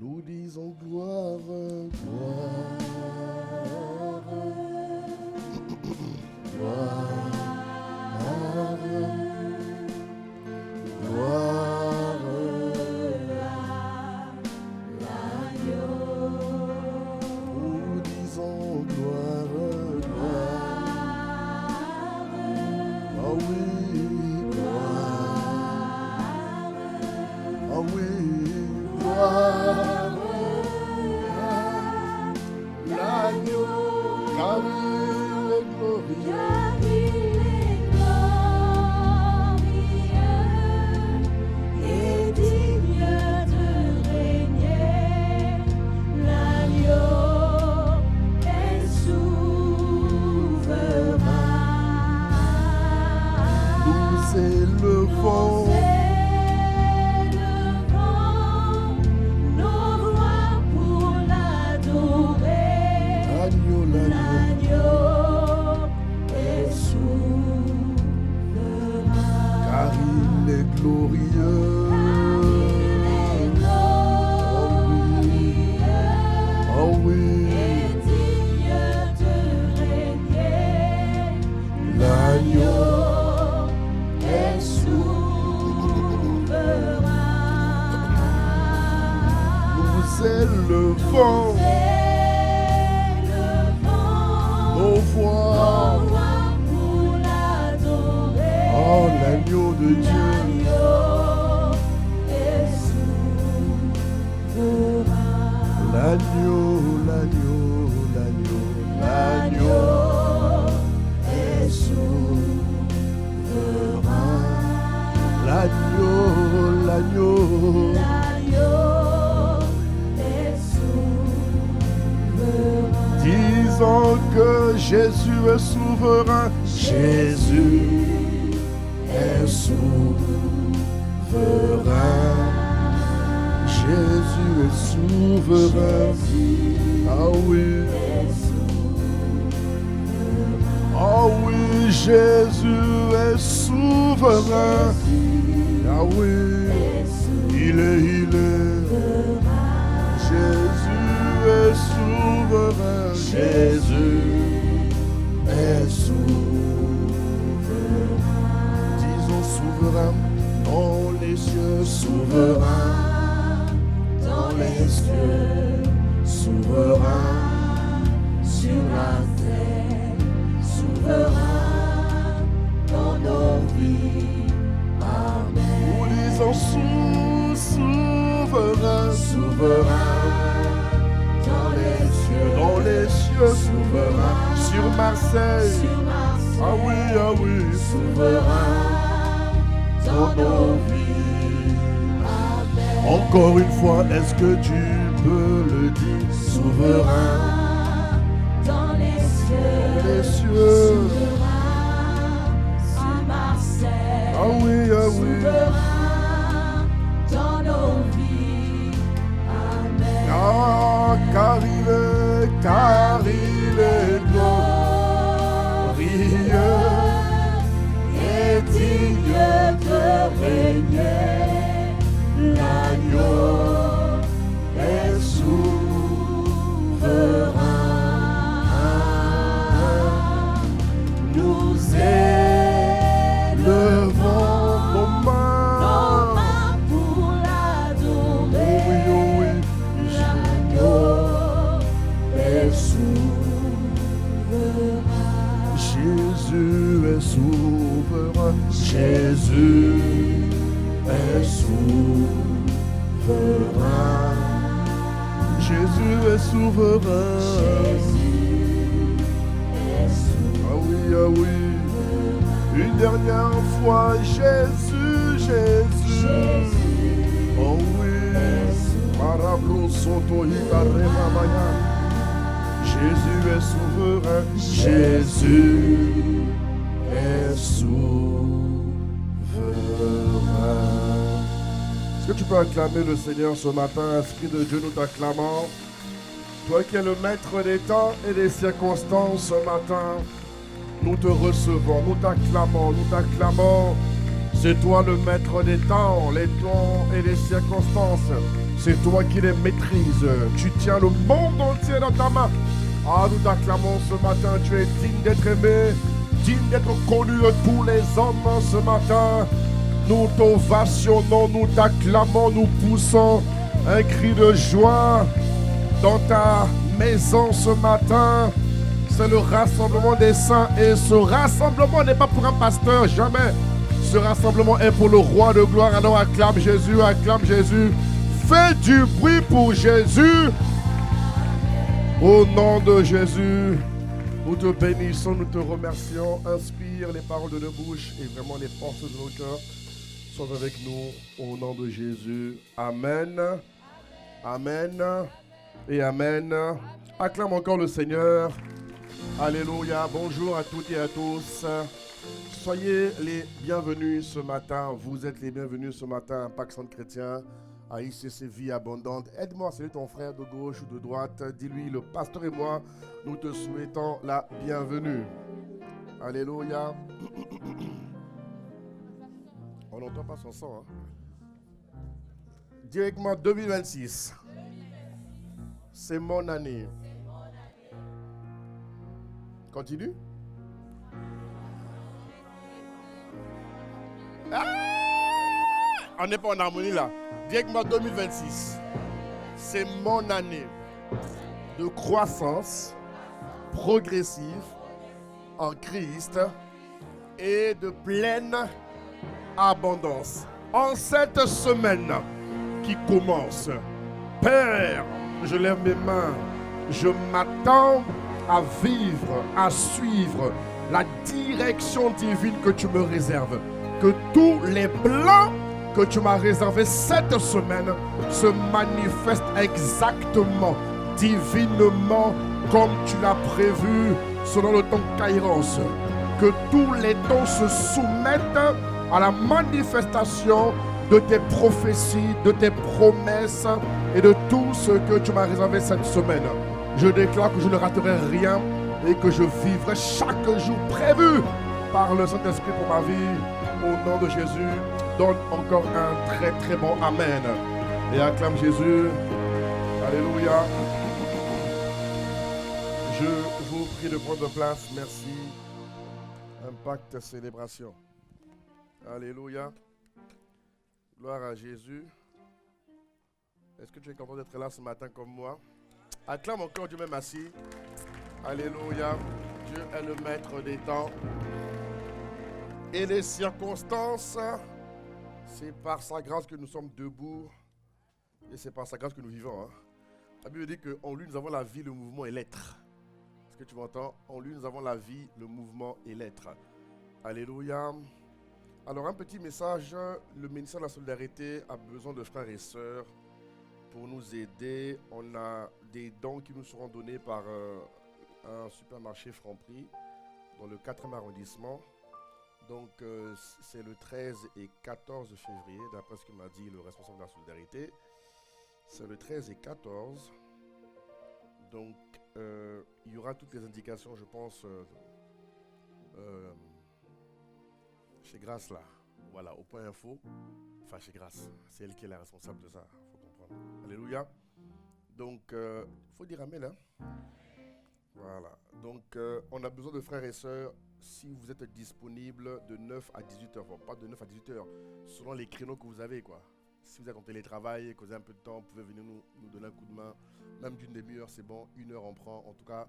Nous disons gloire, gloire, gloire, gloire à l'agneau. Nous disons gloire, gloire, ah oui, gloire, ah oui, gloire. Disons que Jésus est souverain, Jésus est souverain, Jésus est souverain, ah oui, ah oui, Jésus est souverain, ah oui, il est, Jésus est souverain, Jésus est souverain. Disons souverain dans les cieux, souverain dans les cieux, souverain sur la terre, souverain dans nos vies. Amen. Nous disons souverain, souverain dans les cieux, souverain sur Marseille, ah oui, souverain dans nos vies. Amen. Encore une fois, est-ce que tu peux le dire? Souverain dans les cieux, souverain sur Marseille, ah oui, souverain dans nos vies. Amen. Ah, car il est glorieux et digne de régner. L'agneau est souverain. Nous élevons nos mains pour l'adorer. Oh oui, Jésus est souverain, Jésus est souverain, Jésus est souverain, ah oui, une dernière fois, Jésus, oh oui, Marabro Soto Hitarema Maya. Jésus est souverain, Jésus est souverain. Est-ce que tu peux acclamer le Seigneur ce matin? Esprit de Dieu, nous t'acclamons. Toi qui es le maître des temps et des circonstances ce matin, nous te recevons, nous t'acclamons, C'est toi le maître des temps, les temps et les circonstances. C'est toi qui les maîtrises. Tu tiens le monde entier dans ta main. Ah, nous t'acclamons ce matin. Tu es digne d'être aimé, digne d'être connu de tous les hommes ce matin. Nous t'ovationnons, nous t'acclamons, nous poussons un cri de joie dans ta maison ce matin. C'est le rassemblement des saints et ce rassemblement n'est pas pour un pasteur, jamais. Ce rassemblement est pour le roi de gloire. Alors acclame Jésus, acclame Jésus. Fais du bruit pour Jésus. Au nom de Jésus, nous te bénissons, nous te remercions. Inspire les paroles de nos bouches et vraiment les forces de nos cœurs sont avec nous. Au nom de Jésus. Amen. Amen. Et Amen. Acclame encore le Seigneur. Alléluia. Bonjour à toutes et à tous. Soyez les bienvenus ce matin. Vous êtes les bienvenus ce matin à Pâques Centre Chrétien, à ICC Vie Abondante. Aide-moi à saluer ton frère de gauche ou de droite. Dis-lui, le pasteur et moi, nous te souhaitons la bienvenue. Alléluia. On n'entend pas son son. Directement 2026. C'est mon année. Continue. Ah! On n'est pas en harmonie là. Directement 2026. C'est mon année de croissance progressive en Christ et de pleine abondance. En cette semaine qui commence, Père, je lève mes mains. Je m'attends à vivre, à suivre la direction divine que tu me réserves. Que tous les plans que tu m'as réservés cette semaine se manifestent exactement, divinement, comme tu l'as prévu selon le temps Kairos. Que tous les temps se soumettent à la manifestation de tes prophéties, de tes promesses et de tout ce que tu m'as réservé cette semaine. Je déclare que je ne raterai rien et que je vivrai chaque jour prévu par le Saint-Esprit pour ma vie. Au nom de Jésus, donne encore un très très bon Amen. Et acclame Jésus. Alléluia. Je vous prie de prendre place. Merci. Impact célébration. Alléluia. Gloire à Jésus. Est-ce que tu es content d'être là ce matin comme moi? Acclame encore Dieu même assis. Alléluia. Dieu est le maître des temps. Et les circonstances, c'est par sa grâce que nous sommes debout. Et c'est par sa grâce que nous vivons. La Bible dit qu'en lui nous avons la vie, le mouvement et l'être. Est-ce que tu m'entends? En lui nous avons la vie, le mouvement et l'être. Alléluia. Alors un petit message. Le ministère de la Solidarité a besoin de frères et sœurs pour nous aider. On a des dons qui nous seront donnés par un supermarché Franprix dans le 4e arrondissement. Donc c'est le 13 et 14 février, d'après ce que m'a dit le responsable de la Solidarité. C'est le 13 et 14. Donc il y aura toutes les indications, je pense, chez Grâce là. Voilà, au point info. Enfin chez Grâce, c'est elle qui est la responsable de ça, il faut comprendre. Alléluia. Donc il faut dire Amen. Voilà. Donc on a besoin de frères et sœurs. Si vous êtes disponible de 9 à 18h, bon, pas de 9 à 18h, selon les créneaux que vous avez, quoi. Si vous êtes en télétravail, que vous avez un peu de temps, vous pouvez venir nous donner un coup de main, même d'une demi-heure, c'est bon, 1 heure on prend. En tout cas,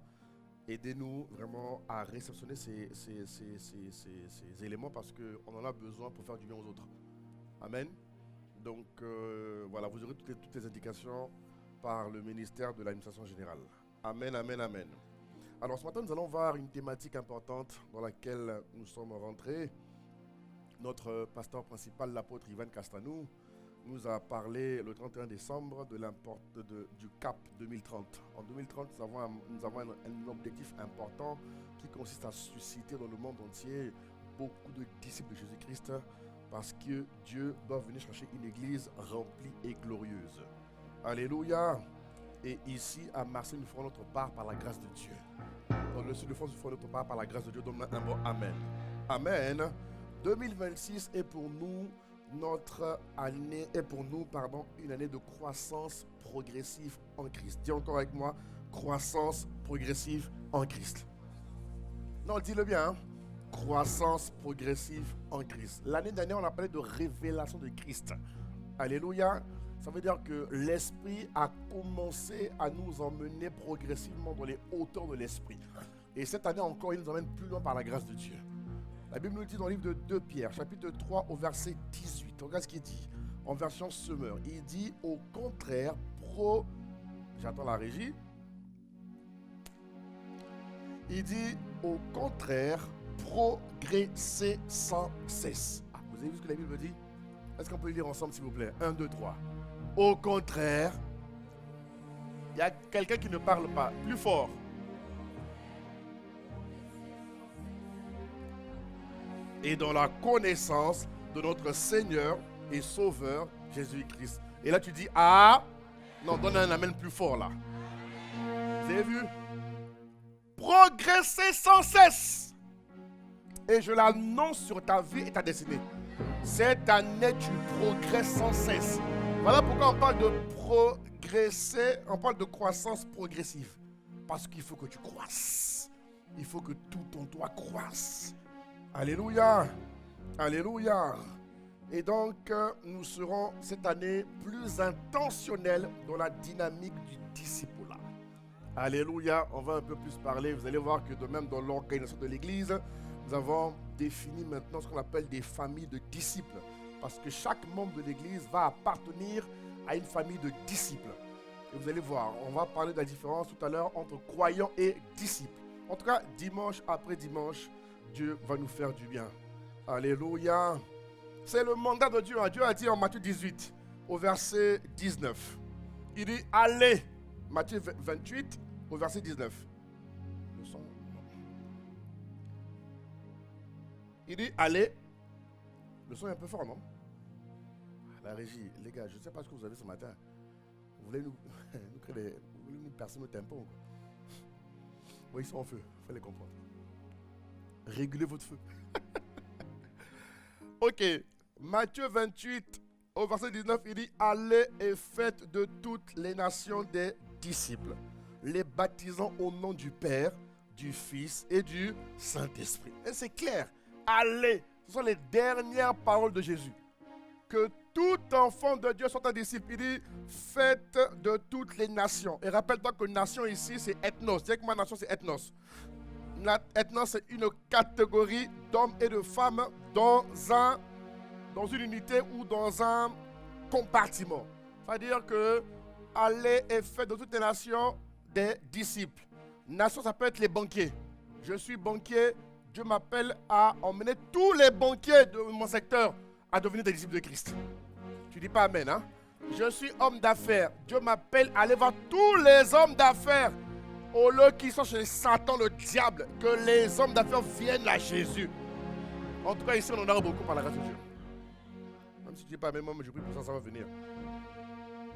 aidez-nous vraiment à réceptionner ces éléments parce qu'on en a besoin pour faire du bien aux autres. Amen. Donc voilà, vous aurez toutes les indications par le ministère de l'administration générale. Amen, amen, amen. Alors ce matin, nous allons voir une thématique importante dans laquelle nous sommes rentrés. Notre pasteur principal, l'apôtre Ivan Castanou, nous a parlé le 31 décembre du CAP 2030. En 2030, nous avons un objectif important qui consiste à susciter dans le monde entier beaucoup de disciples de Jésus-Christ parce que Dieu doit venir chercher une église remplie et glorieuse. Alléluia. Et ici, à Marseille, nous ferons notre part par la grâce de Dieu. Dans le sud de France, nous ferons notre part par la grâce de Dieu. Donne-moi un mot Amen. Amen. 2026 est pour nous une année de croissance progressive en Christ. Dis encore avec moi, croissance progressive en Christ. Non, dis-le bien, hein? Croissance progressive en Christ. L'année dernière, on a parlé de révélation de Christ. Alléluia. Ça veut dire que l'Esprit a commencé à nous emmener progressivement dans les hauteurs de l'Esprit. Et cette année encore, il nous emmène plus loin par la grâce de Dieu. La Bible nous dit dans le livre de 2 Pierre, chapitre 3, au verset 18. Regarde ce qu'il dit, en version Semeur. Il dit, au contraire, j'attends la régie. Il dit, au contraire, progressez sans cesse. Ah, vous avez vu ce que la Bible dit? Est-ce qu'on peut le lire ensemble, s'il vous plaît? 1, 2, 3. Au contraire, il y a quelqu'un qui ne parle pas. Plus fort. Et dans la connaissance de notre Seigneur et Sauveur Jésus-Christ. Et là, tu dis, ah, non, donne un amen plus fort là. Vous avez vu? Progresser sans cesse. Et je l'annonce sur ta vie et ta destinée. Cette année, tu progresses sans cesse. Voilà pourquoi on parle de progresser, on parle de croissance progressive. Parce qu'il faut que tu croisses. Il faut que tout en toi croisse. Alléluia. Alléluia. Et donc, nous serons cette année plus intentionnels dans la dynamique du discipulat. Alléluia. On va un peu plus parler. Vous allez voir que de même dans l'organisation de l'Église, nous avons défini maintenant ce qu'on appelle des familles de disciples. Parce que chaque membre de l'Église va appartenir à une famille de disciples. Et vous allez voir, on va parler de la différence tout à l'heure entre croyants et disciples. En tout cas, dimanche après dimanche, Dieu va nous faire du bien. Alléluia. C'est le mandat de Dieu. Dieu a dit en Matthieu 18, au verset 19. Il dit, allez. Matthieu 28, au verset 19. Le son. Il dit, allez. Le son est un peu fort, non? La régie, les gars, je ne sais pas ce que vous avez ce matin. Vous voulez nous percer nos tympans? Oui, ils sont en feu, il faut les comprendre. Régulez votre feu. Ok, Matthieu 28, au verset 19, il dit, allez et faites de toutes les nations des disciples, les baptisant au nom du Père, du Fils et du Saint-Esprit. Et c'est clair, allez, ce sont les dernières paroles de Jésus. Que tout enfant de Dieu soit un disciple. Il dit, faites de toutes les nations. Et rappelle-toi que nation ici, c'est ethnos. C'est que ma nation, c'est ethnos. Ethnos, c'est une catégorie d'hommes et de femmes dans une unité ou dans un compartiment. C'est-à-dire que allez et faites de toutes les nations des disciples. Nation, ça peut être les banquiers. Je suis banquier. Dieu m'appelle à emmener tous les banquiers de mon secteur à devenir des disciples de Christ. Tu dis pas amen, hein? Je suis homme d'affaires. Dieu m'appelle à aller voir tous les hommes d'affaires. Au lieu qu'ils sont chez Satan, le diable, que les hommes d'affaires viennent à Jésus. En tout cas, ici, on en aura beaucoup par la grâce de Dieu. Même si tu dis pas amen, moi, je prie pour ça, ça va venir.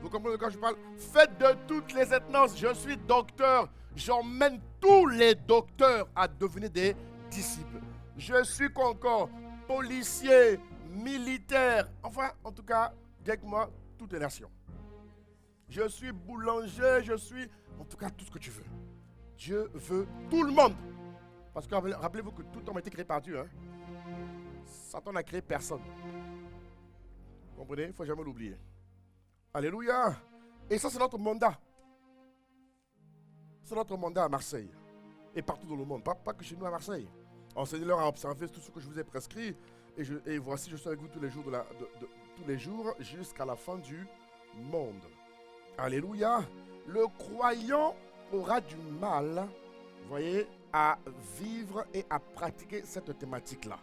Vous comprenez quand je parle? Faites de toutes les ethnos. Je suis docteur. J'emmène tous les docteurs à devenir des disciples. Je suis quoi encore? Policier, militaire, enfin, en tout cas, avec moi, toutes les nations. Je suis boulanger, je suis, en tout cas, tout ce que tu veux. Dieu veut tout le monde. Parce que rappelez-vous que tout homme a été créé par Dieu. Hein? Satan n'a créé personne. Vous comprenez? Il ne faut jamais l'oublier. Alléluia. Et ça, c'est notre mandat. C'est notre mandat à Marseille. Et partout dans le monde. Pas que chez nous à Marseille. Enseignez-leur à observer tout ce que je vous ai prescrit. Et voici, je suis avec vous tous les jours, tous les jours jusqu'à la fin du monde. Alléluia. Le croyant aura du mal, vous voyez, à vivre et à pratiquer cette thématique-là.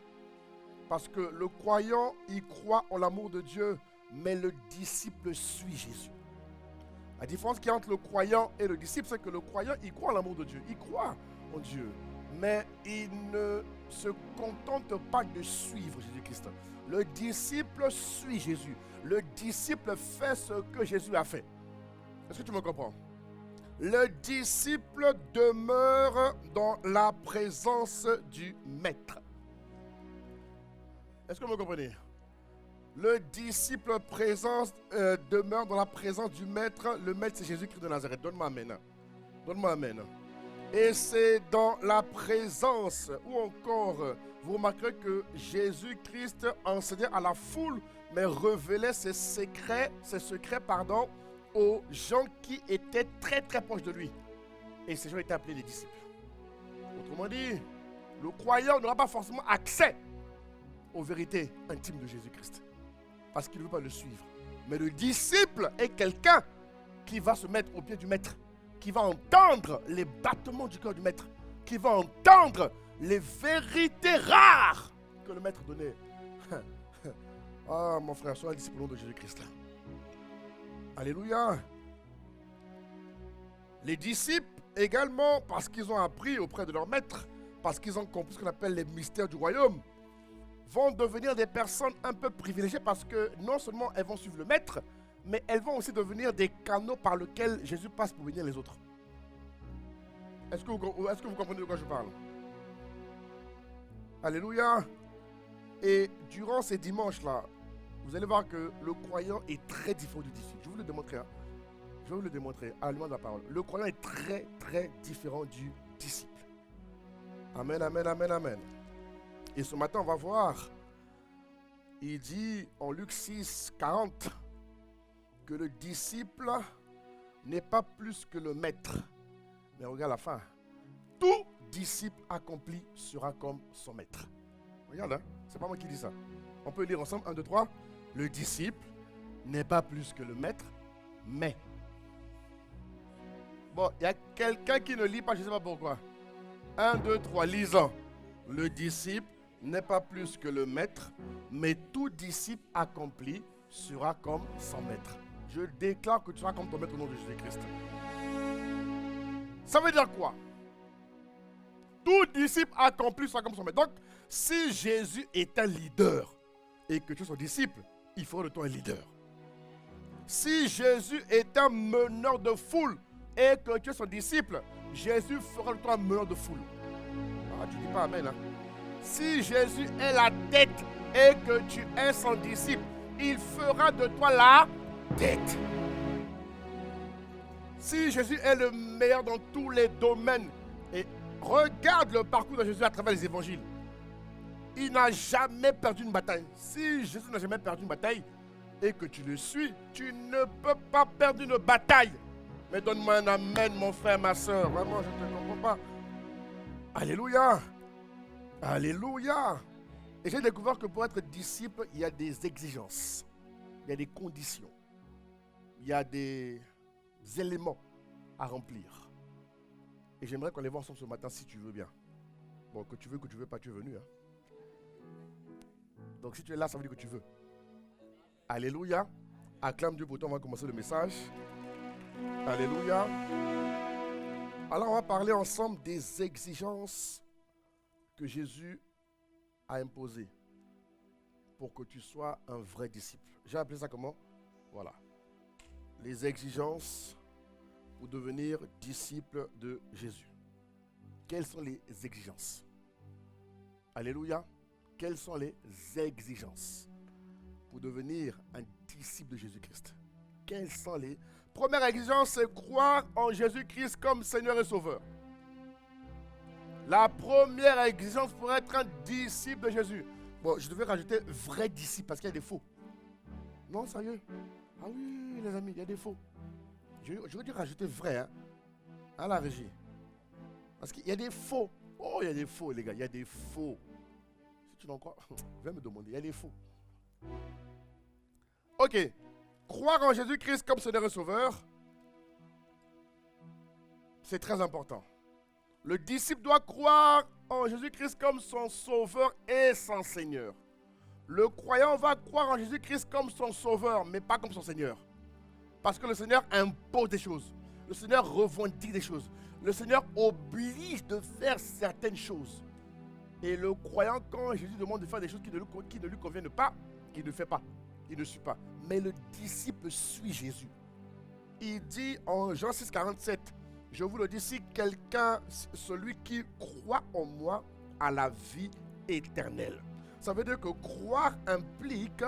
Parce que le croyant, il croit en l'amour de Dieu, mais le disciple suit Jésus. La différence qu'il y a entre le croyant et le disciple, c'est que le croyant, il croit en l'amour de Dieu. Il croit en Dieu. Mais il ne se contente pas de suivre Jésus-Christ. Le disciple suit Jésus. Le disciple fait ce que Jésus a fait. Est-ce que tu me comprends? Le disciple demeure dans la présence du Maître. Est-ce que vous comprenez? Le disciple demeure dans la présence du maître. Le maître, c'est Jésus-Christ de Nazareth. Donne-moi amen. Donne-moi amen. Et c'est dans la présence, ou encore, vous remarquerez que Jésus-Christ enseignait à la foule, mais révélait ses secrets, aux gens qui étaient très très proches de lui. Et ces gens étaient appelés les disciples. Autrement dit, le croyant n'aura pas forcément accès aux vérités intimes de Jésus-Christ, parce qu'il ne veut pas le suivre. Mais le disciple est quelqu'un qui va se mettre au pied du maître, qui va entendre les battements du cœur du maître, qui va entendre les vérités rares que le maître donnait. Ah, mon frère, sois un disciple de Jésus-Christ. Alléluia. Les disciples également, parce qu'ils ont appris auprès de leur maître, parce qu'ils ont compris ce qu'on appelle les mystères du royaume, vont devenir des personnes un peu privilégiées, parce que non seulement elles vont suivre le maître, mais elles vont aussi devenir des canaux par lesquels Jésus passe pour bénir les autres. Est-ce que vous comprenez de quoi je parle? Alléluia. Et durant ces dimanches-là, vous allez voir que le croyant est très différent du disciple. Je vais vous le démontrer. Je vais vous le démontrer à l'allemand de la parole. Le croyant est très, très différent du disciple. Amen, amen, amen, amen. Et ce matin, on va voir, il dit en Luc 6, 40, que le disciple n'est pas plus que le maître. Mais regarde la fin. Tout disciple accompli sera comme son maître. Regarde, c'est pas moi qui dis ça. On peut lire ensemble, 1, 2, 3. Le disciple n'est pas plus que le maître, mais. Bon, il y a quelqu'un qui ne lit pas, je ne sais pas pourquoi. 1, 2, 3, lisons. Le disciple n'est pas plus que le maître, mais tout disciple accompli sera comme son maître. Je déclare que tu seras comme ton maître au nom de Jésus-Christ. Ça veut dire quoi? Tout disciple accompli sera comme son maître. Donc, si Jésus est un leader et que tu es son disciple, il fera de toi un leader. Si Jésus est un meneur de foule et que tu es son disciple, Jésus fera de toi un meneur de foule. Ah, tu dis pas amen, hein? Si Jésus est la tête et que tu es son disciple, il fera de toi la tête. Si Jésus est le meilleur dans tous les domaines, et regarde le parcours de Jésus à travers les évangiles, il n'a jamais perdu une bataille. Si Jésus n'a jamais perdu une bataille et que tu le suis, tu ne peux pas perdre une bataille. Mais donne-moi un amen, mon frère, ma soeur. Vraiment, je ne te comprends pas. Alléluia. Alléluia. Et j'ai découvert que pour être disciple, il y a des exigences. Il y a des conditions. Il y a des éléments à remplir. Et j'aimerais qu'on les voit ensemble ce matin si tu veux bien. Bon, que tu veux pas, tu es venu. Hein? Donc si tu es là, ça veut dire que tu veux. Alléluia. Acclame Dieu pour toi, on va commencer le message. Alléluia. Alors on va parler ensemble des exigences que Jésus a imposées pour que tu sois un vrai disciple. J'ai appelé ça comment? Voilà. Les exigences pour devenir disciple de Jésus. Quelles sont les exigences? Alléluia. Quelles sont les exigences pour devenir un disciple de Jésus-Christ? Quelles sont les... Première exigence, c'est croire en Jésus-Christ comme Seigneur et Sauveur. La première exigence pour être un disciple de Jésus. Bon, je devais rajouter vrai disciple parce qu'il y a des faux. Non, sérieux? Ah oui, les amis, il y a des faux. Je veux dire rajouter vrai, hein, à la régie. Parce qu'il y a des faux. Oh, il y a des faux, les gars, il y a des faux. Si tu n'en crois, viens me demander, il y a des faux. Ok. Croire en Jésus-Christ comme Seigneur et Sauveur, c'est très important. Le disciple doit croire en Jésus-Christ comme son Sauveur et son Seigneur. Le croyant va croire en Jésus-Christ comme son Sauveur, mais pas comme son Seigneur. Parce que le Seigneur impose des choses. Le Seigneur revendique des choses. Le Seigneur oblige de faire certaines choses. Et le croyant, quand Jésus demande de faire des choses qui ne lui conviennent pas, il ne fait pas. Il ne suit pas. Mais le disciple suit Jésus. Il dit en Jean 6, 47, je vous le dis, si quelqu'un, celui qui croit en moi, a la vie éternelle. Ça veut dire que croire implique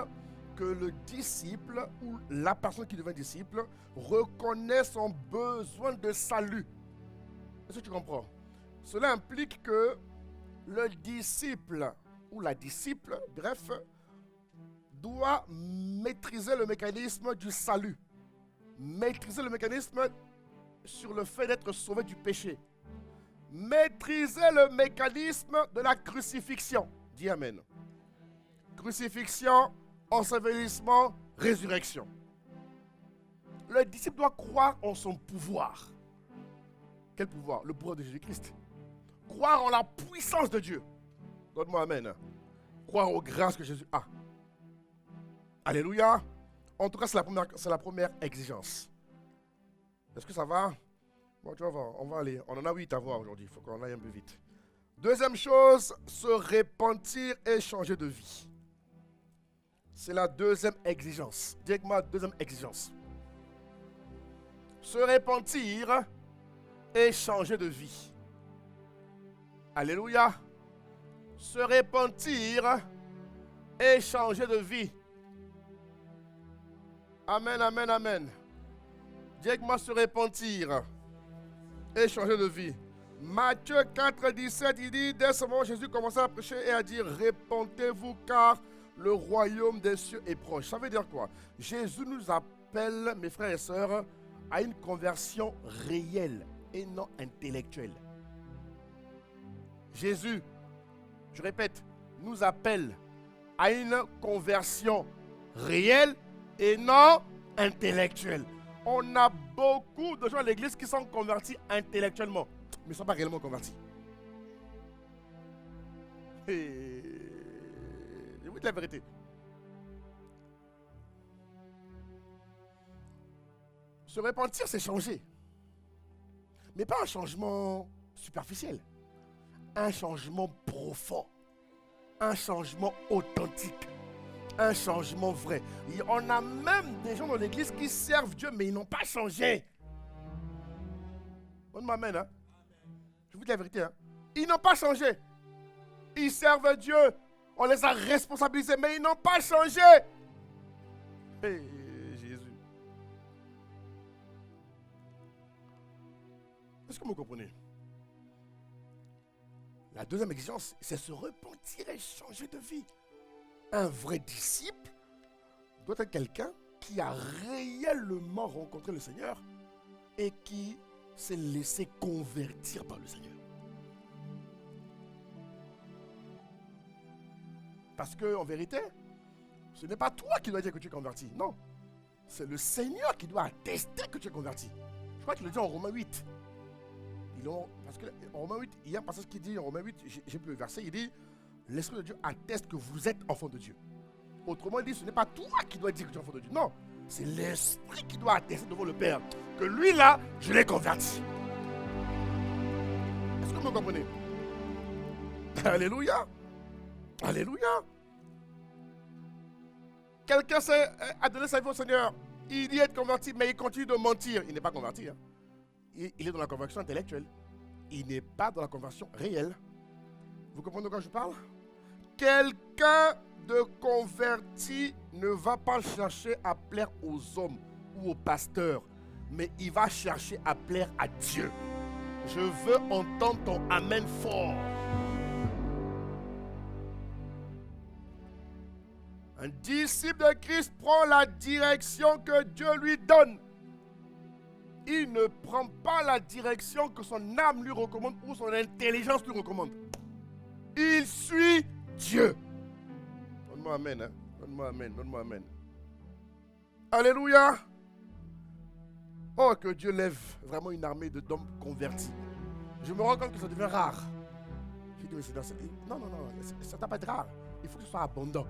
que le disciple ou la personne qui devient disciple reconnaît son besoin de salut. Est-ce que tu comprends? Cela implique que le disciple ou la disciple, bref, doit maîtriser le mécanisme du salut. Maîtriser le mécanisme sur le fait d'être sauvé du péché. Maîtriser le mécanisme de la crucifixion. Dis Amen. Crucifixion, ensevelissement, résurrection. Le disciple doit croire en son pouvoir. Quel pouvoir? Le pouvoir de Jésus-Christ. Croire en la puissance de Dieu. Donne-moi Amen. Croire aux grâces que Jésus a. Alléluia. En tout cas, c'est la première exigence. Est-ce que ça va? Bon, tu vas voir, on va aller. On en a 8 à voir aujourd'hui. Il faut qu'on aille un peu vite. Deuxième chose, se repentir et changer de vie. C'est la deuxième exigence. Dis avec moi, deuxième exigence. Se repentir et changer de vie. Alléluia. Se repentir et changer de vie. Amen, amen, amen. Dis avec moi, se repentir et changer de vie. Matthieu 4, 17, il dit, dès ce moment, Jésus commença à prêcher et à dire, repentez-vous car le royaume des cieux est proche. Ça veut dire quoi? Jésus nous appelle, mes frères et sœurs, à une conversion réelle et non intellectuelle. Jésus, je répète, nous appelle à une conversion réelle et non intellectuelle. On a beaucoup de gens à l'église qui sont convertis intellectuellement, mais ne sont pas réellement convertis. Et je vous dis la vérité. Se repentir, c'est changer. Mais pas un changement superficiel. Un changement profond. Un changement authentique. Un changement vrai. Et on a même des gens dans l'église qui servent Dieu, mais ils n'ont pas changé. On m'amène, hein? Je vous dis la vérité, hein? Ils n'ont pas changé. Ils servent Dieu. On les a responsabilisés, mais ils n'ont pas changé. Hey, Jésus. Est-ce que vous comprenez? La deuxième exigence, c'est se repentir et changer de vie. Un vrai disciple doit être quelqu'un qui a réellement rencontré le Seigneur et qui s'est laissé convertir par le Seigneur. Parce que, en vérité, ce n'est pas toi qui dois dire que tu es converti. Non. C'est le Seigneur qui doit attester que tu es converti. Je crois qu'il le dit en Romains 8. Parce qu'en Romains 8, il y a un passage qui dit, en Romains 8, j'ai plus le verset, il dit, l'Esprit de Dieu atteste que vous êtes enfant de Dieu. Autrement, il dit, ce n'est pas toi qui dois dire que tu es enfant de Dieu. Non, c'est l'Esprit qui doit attester devant le Père que lui là, je l'ai converti. Est-ce que vous comprenez? Alléluia. Alléluia. Quelqu'un a donné sa vie au Seigneur. Il dit être converti, mais il continue de mentir. Il n'est pas converti. Hein. Il est dans la conversion intellectuelle. Il n'est pas dans la conversion réelle. Vous comprenez de quoi je parle? Quelqu'un de converti ne va pas chercher à plaire aux hommes ou aux pasteurs, mais il va chercher à plaire à Dieu. Je veux entendre ton amen fort. Un disciple de Christ prend la direction que Dieu lui donne. Il ne prend pas la direction que son âme lui recommande ou son intelligence lui recommande. Il suit Dieu. Donne-moi amen. Hein? Donne-moi amen. Donne-moi amen. Alléluia. Oh, que Dieu lève vraiment une armée d'hommes convertis. Je me rends compte que ça devient rare. J'ai dit, mais non, ça ne doit pas être rare. Il faut que ce soit abondant.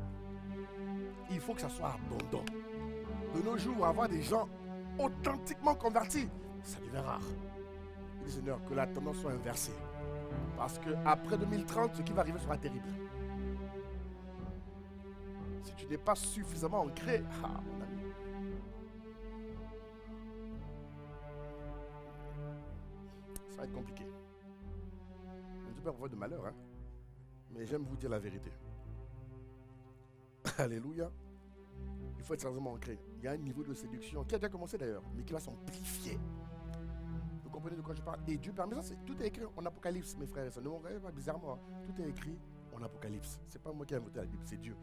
Il faut que ça soit abondant. De nos jours, avoir des gens authentiquement convertis, ça devient rare. Je dis, Seigneur, que la tendance soit inversée. Parce qu'après 2030, ce qui va arriver sera terrible. Si tu n'es pas suffisamment ancré, mon ami. Ça va être compliqué. Je ne dis pas pour de malheur, hein, mais j'aime vous dire la vérité. Alléluia. Il faut être sérieusement ancré. Il y a un niveau de séduction qui a déjà commencé d'ailleurs, mais qui va s'amplifier. Vous comprenez de quoi je parle? Et Dieu permet ça, tout est écrit en Apocalypse, mes frères et sœurs. Ne me regardez pas bizarrement. Hein. Tout est écrit en Apocalypse. Ce n'est pas moi qui ai inventé la Bible, c'est Dieu.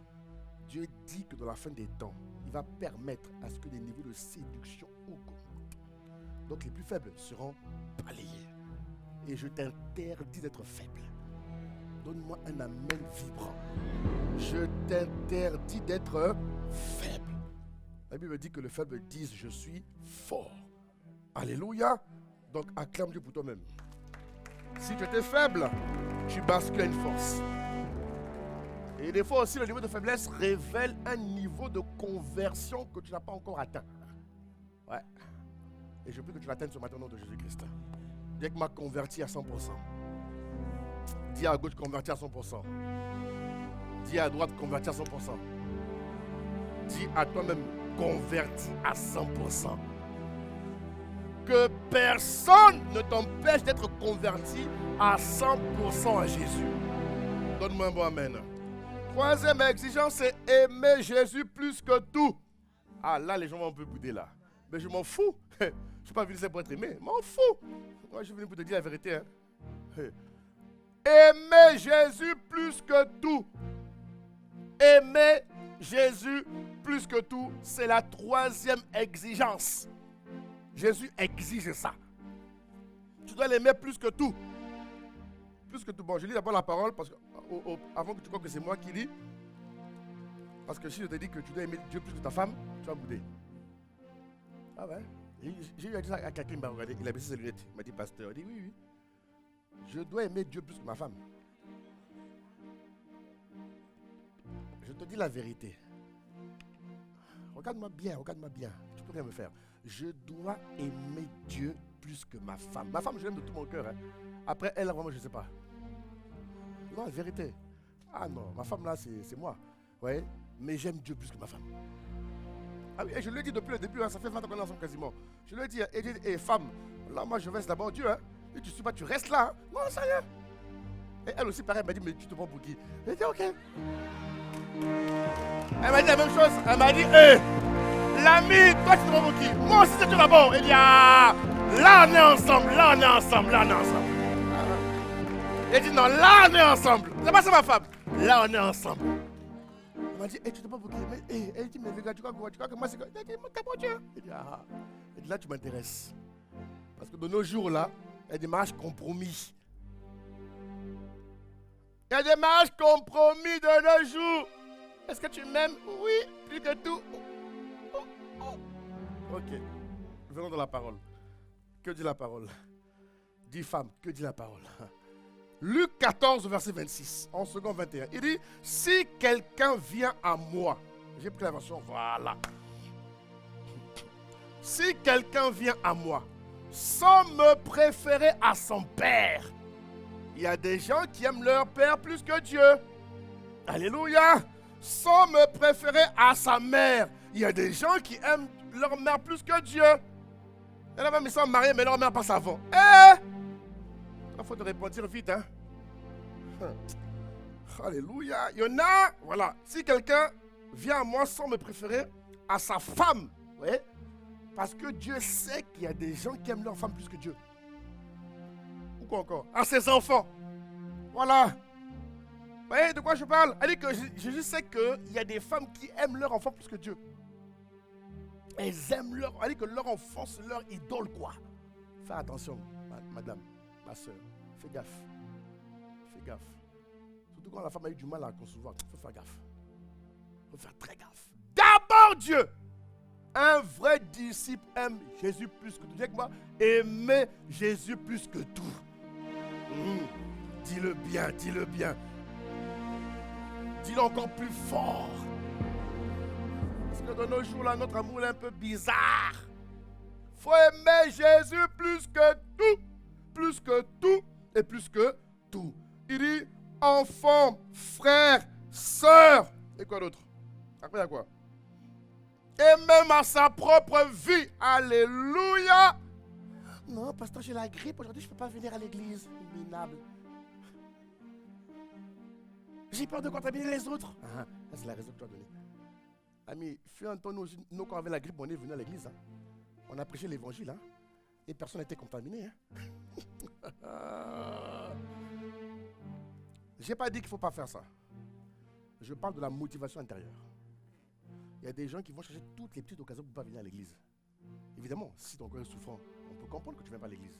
Dieu dit que dans la fin des temps, il va permettre à ce que des niveaux de séduction augmentent. Donc les plus faibles seront balayés. Et je t'interdis d'être faible. Donne-moi un amen vibrant. Je t'interdis d'être faible. La Bible dit que les faibles disent je suis fort. Alléluia. Donc acclame Dieu pour toi-même. Si tu étais faible, tu bascules à une force. Et des fois aussi, le niveau de faiblesse révèle un niveau de conversion que tu n'as pas encore atteint. Ouais. Et je prie que tu l'atteignes ce matin au nom de Jésus-Christ. Dès que m'a converti à 100%. Dis à gauche, converti à 100%. Dis à droite, converti à 100%. Dis à toi-même, converti à 100%. Que personne ne t'empêche d'être converti à 100% à Jésus. Donne-moi un bon amen. Troisième exigence, c'est aimer Jésus plus que tout. Ah là, les gens vont un peu bouder là. Mais je m'en fous. Je ne suis pas venu pour être aimé. Je m'en fous. Moi, je suis venu pour te dire la vérité. Hein. Aimer Jésus plus que tout. Aimer Jésus plus que tout, c'est la troisième exigence. Jésus exige ça. Tu dois l'aimer plus que tout. Plus que tout. Bon, je lis d'abord la parole parce que avant que tu crois que c'est moi qui lis. Parce que si je te dis que tu dois aimer Dieu plus que ta femme, tu vas bouder. Ah ouais. J'ai eu à dire à quelqu'un qui m'a regardé, il a baissé ses lunettes. Il m'a dit, pasteur, il dit oui, oui. Je dois aimer Dieu plus que ma femme. Je te dis la vérité. Regarde-moi bien, regarde-moi bien. Tu peux rien me faire. Je dois aimer Dieu plus que ma femme. Ma femme, je l'aime de tout mon cœur. Hein. Après, elle, vraiment, je ne sais pas. Non, la vérité. Ah non, ma femme là, c'est moi. Ouais, mais j'aime Dieu plus que ma femme. Ah oui, et je lui ai dit depuis le début, hein, ça fait 20 ans qu'on est ensemble quasiment. Je lui ai dit, femme, là, moi, je reste d'abord Dieu. Hein. Et tu ne suis pas, tu restes là. Hein. Non, ça rien. Et elle aussi, pareil, elle m'a dit, mais tu te prends pour qui? J'ai dit, ok. Elle m'a dit la même chose. Elle m'a dit, l'ami, toi, tu te prends pour qui? Moi aussi, c'est tout d'abord. Elle dit, ah, là, on est ensemble, là, on est ensemble, là, on est ensemble. Elle dit, non, là, on est ensemble. C'est pas ça, ma femme. Là, on est ensemble. Elle m'a dit, tu te prends pour qui? Elle dit, mais regarde, tu crois que moi, c'est quoi? Elle dit, t'as pas Dieu. Elle dit, ah. Elle dit, là, tu m'intéresses. Parce que de nos jours, là, il y a des mariages compromis. Il y a des mariages compromis de nos jours. Est-ce que tu m'aimes? Oui, plus que tout. Ok. Venons dans la parole. Que dit la parole? Dis femme, que dit la parole? Luc 14, verset 26, en second 21. Il dit, si quelqu'un vient à moi, j'ai pris la version, voilà. Si quelqu'un vient à moi, sans me préférer à son père, il y a des gens qui aiment leur père plus que Dieu. Alléluia. Sans me préférer à sa mère, il y a des gens qui aiment leur mère plus que Dieu. Il y en a même, ils sont mariés, mais leur mère passe avant. Il faut te répondre vite, hein. Alléluia. Il y en a, voilà. Si quelqu'un vient à moi sans me préférer à sa femme, vous voyez, parce que Dieu sait qu'il y a des gens qui aiment leur femme plus que Dieu. Ou quoi encore? À ses enfants. Voilà. Vous voyez de quoi je parle? Elle dit que Jésus sait qu'il y a des femmes qui aiment leur enfant plus que Dieu. Elles aiment leur... Elle dit que leur enfant, c'est leur idole, quoi. Fais attention, madame, ma soeur. Fais gaffe. Fais gaffe. Surtout quand la femme a eu du mal à concevoir. Il faut faire gaffe. Il faut faire très gaffe. D'abord Dieu. Un vrai disciple aime Jésus plus que tout. Dis avec moi, aimer Jésus plus que tout. Dis-le bien, dis-le bien. Dis-le encore plus fort. Parce que de nos jours, là, notre amour est un peu bizarre. Il faut aimer Jésus plus que tout. Plus que tout et plus que tout. Il dit, enfant, frère, sœur. Et quoi d'autre? Après, il y a quoi? Et même à sa propre vie. Alléluia. Non, pasteur, j'ai la grippe. Aujourd'hui, je ne peux pas venir à l'église. Minable. J'ai peur de contaminer les autres. C'est la raison que tu as donnée. Ami, fut un temps, nous, quand on avait la grippe, on est venu à l'église. Hein. On a prêché l'évangile. Hein. Et personne n'a été contaminé. Hein. Je n'ai pas dit qu'il ne faut pas faire ça. Je parle de la motivation intérieure. Il y a des gens qui vont chercher toutes les petites occasions pour ne pas venir à l'église. Évidemment, si ton corps est souffrant, on peut comprendre que tu ne viens pas à l'église.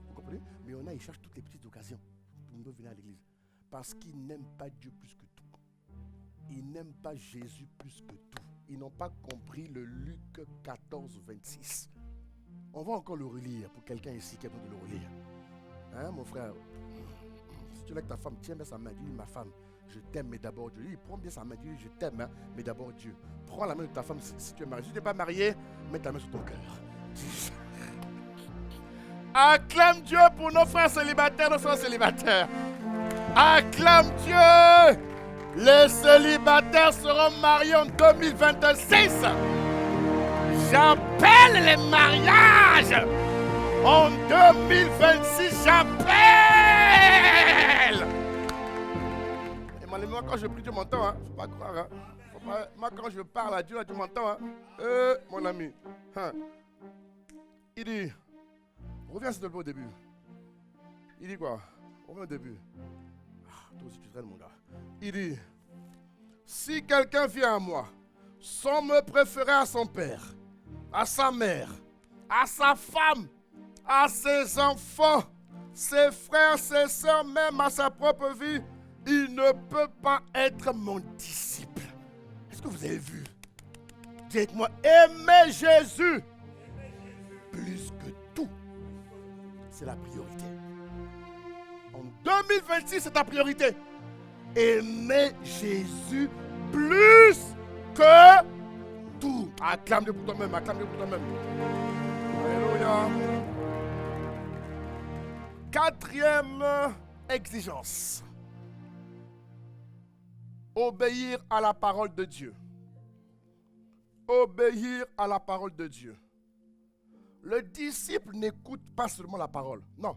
Vous comprenez? Mais il y en a, ils cherchent toutes les petites occasions pour ne pas venir à l'église. Parce qu'ils n'aiment pas Dieu plus que tout. Ils n'aiment pas Jésus plus que tout. Ils n'ont pas compris le Luc 14, 26. On va encore le relire pour quelqu'un ici qui a besoin de le relire. Hein, mon frère? Si tu es avec ta femme, tiens bien sa main, dis ma femme, je t'aime, mais d'abord Dieu. Il prend bien sa main, dis je t'aime, hein, mais d'abord Dieu. Prends la main de ta femme si tu es marié. Si tu n'es pas marié, mets ta main sur ton cœur. Acclame Dieu pour nos frères célibataires, nos frères célibataires. Acclame Dieu. Les célibataires seront mariés en 2026. J'appelle les mariages. En 2026, j'appelle. Et moi, quand je prie, Dieu m'entend. Hein. Faut pas croire. Hein. Moi, quand je parle à Dieu, Dieu m'entend. Hein. Mon ami. Hein. Il dit, reviens s'il te plaît au début. Il dit quoi? Reviens au début. Toi aussi tu traînes mon gars. Il dit, si quelqu'un vient à moi sans me préférer à son père, à sa mère, à sa femme, à ses enfants, ses frères, ses soeurs, même à sa propre vie, il ne peut pas être mon disciple. Est-ce que vous avez vu? Dites-moi, aimer Jésus plus que tout, c'est la priorité. En 2026, c'est ta priorité. Aimer Jésus plus que tout. Acclame-le pour toi-même, acclame-le pour toi-même. Alléluia. Quatrième exigence. Obéir à la parole de Dieu. Obéir à la parole de Dieu. Le disciple n'écoute pas seulement la parole. Non.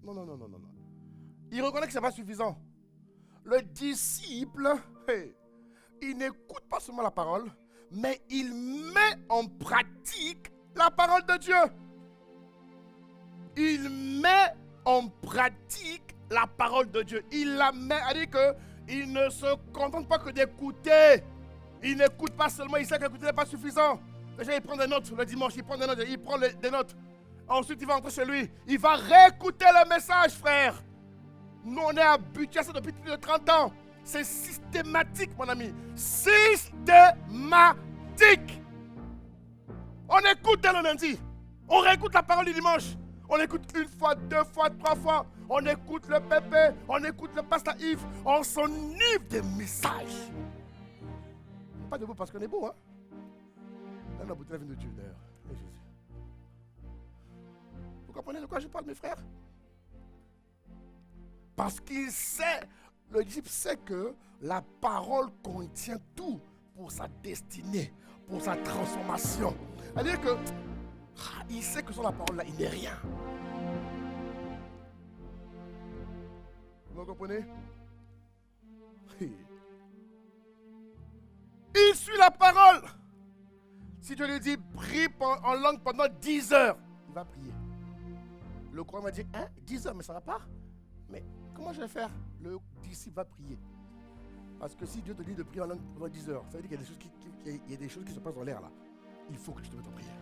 Non. Il reconnaît que ce n'est pas suffisant. Le disciple, il n'écoute pas seulement la parole, mais il met en pratique la parole de Dieu. Il met en pratique la parole de Dieu. Il la met, c'est-à-dire qu'il ne se contente pas que d'écouter. Il n'écoute pas seulement, il sait qu'écouter n'est pas suffisant. Déjà, il prend des notes le dimanche, il prend des notes. Ensuite, il va rentrer chez lui. Il va réécouter le message, frère. Nous, on est habitués à ça depuis plus de 30 ans. C'est systématique, mon ami. Systématique. On écoute le lundi. On réécoute la parole du dimanche. On écoute une fois, deux fois, trois fois. On écoute le pépé. On écoute le pasteur Yves. On s'enivre des messages. Pas debout parce qu'on est beau, hein. Là, la bouteille vient de Dieu, d'ailleurs. Et Jésus. Vous comprenez de quoi je parle, mes frères? Parce qu'il sait, le disciple sait que la parole contient tout pour sa destinée, pour sa transformation. C'est-à-dire que il sait que sans la parole là, il n'est rien. Vous comprenez? Il suit la parole. Si Dieu lui dit prie en langue pendant 10 heures, il va prier. Le croyant va dire 10 heures, mais ça ne va pas. Mais comment je vais faire? Le disciple va prier. Parce que si Dieu te dit de prier en langue pendant 10 heures, ça veut dire qu'il y a des choses qui se passent dans l'air là. Il faut que tu te mettes en prière.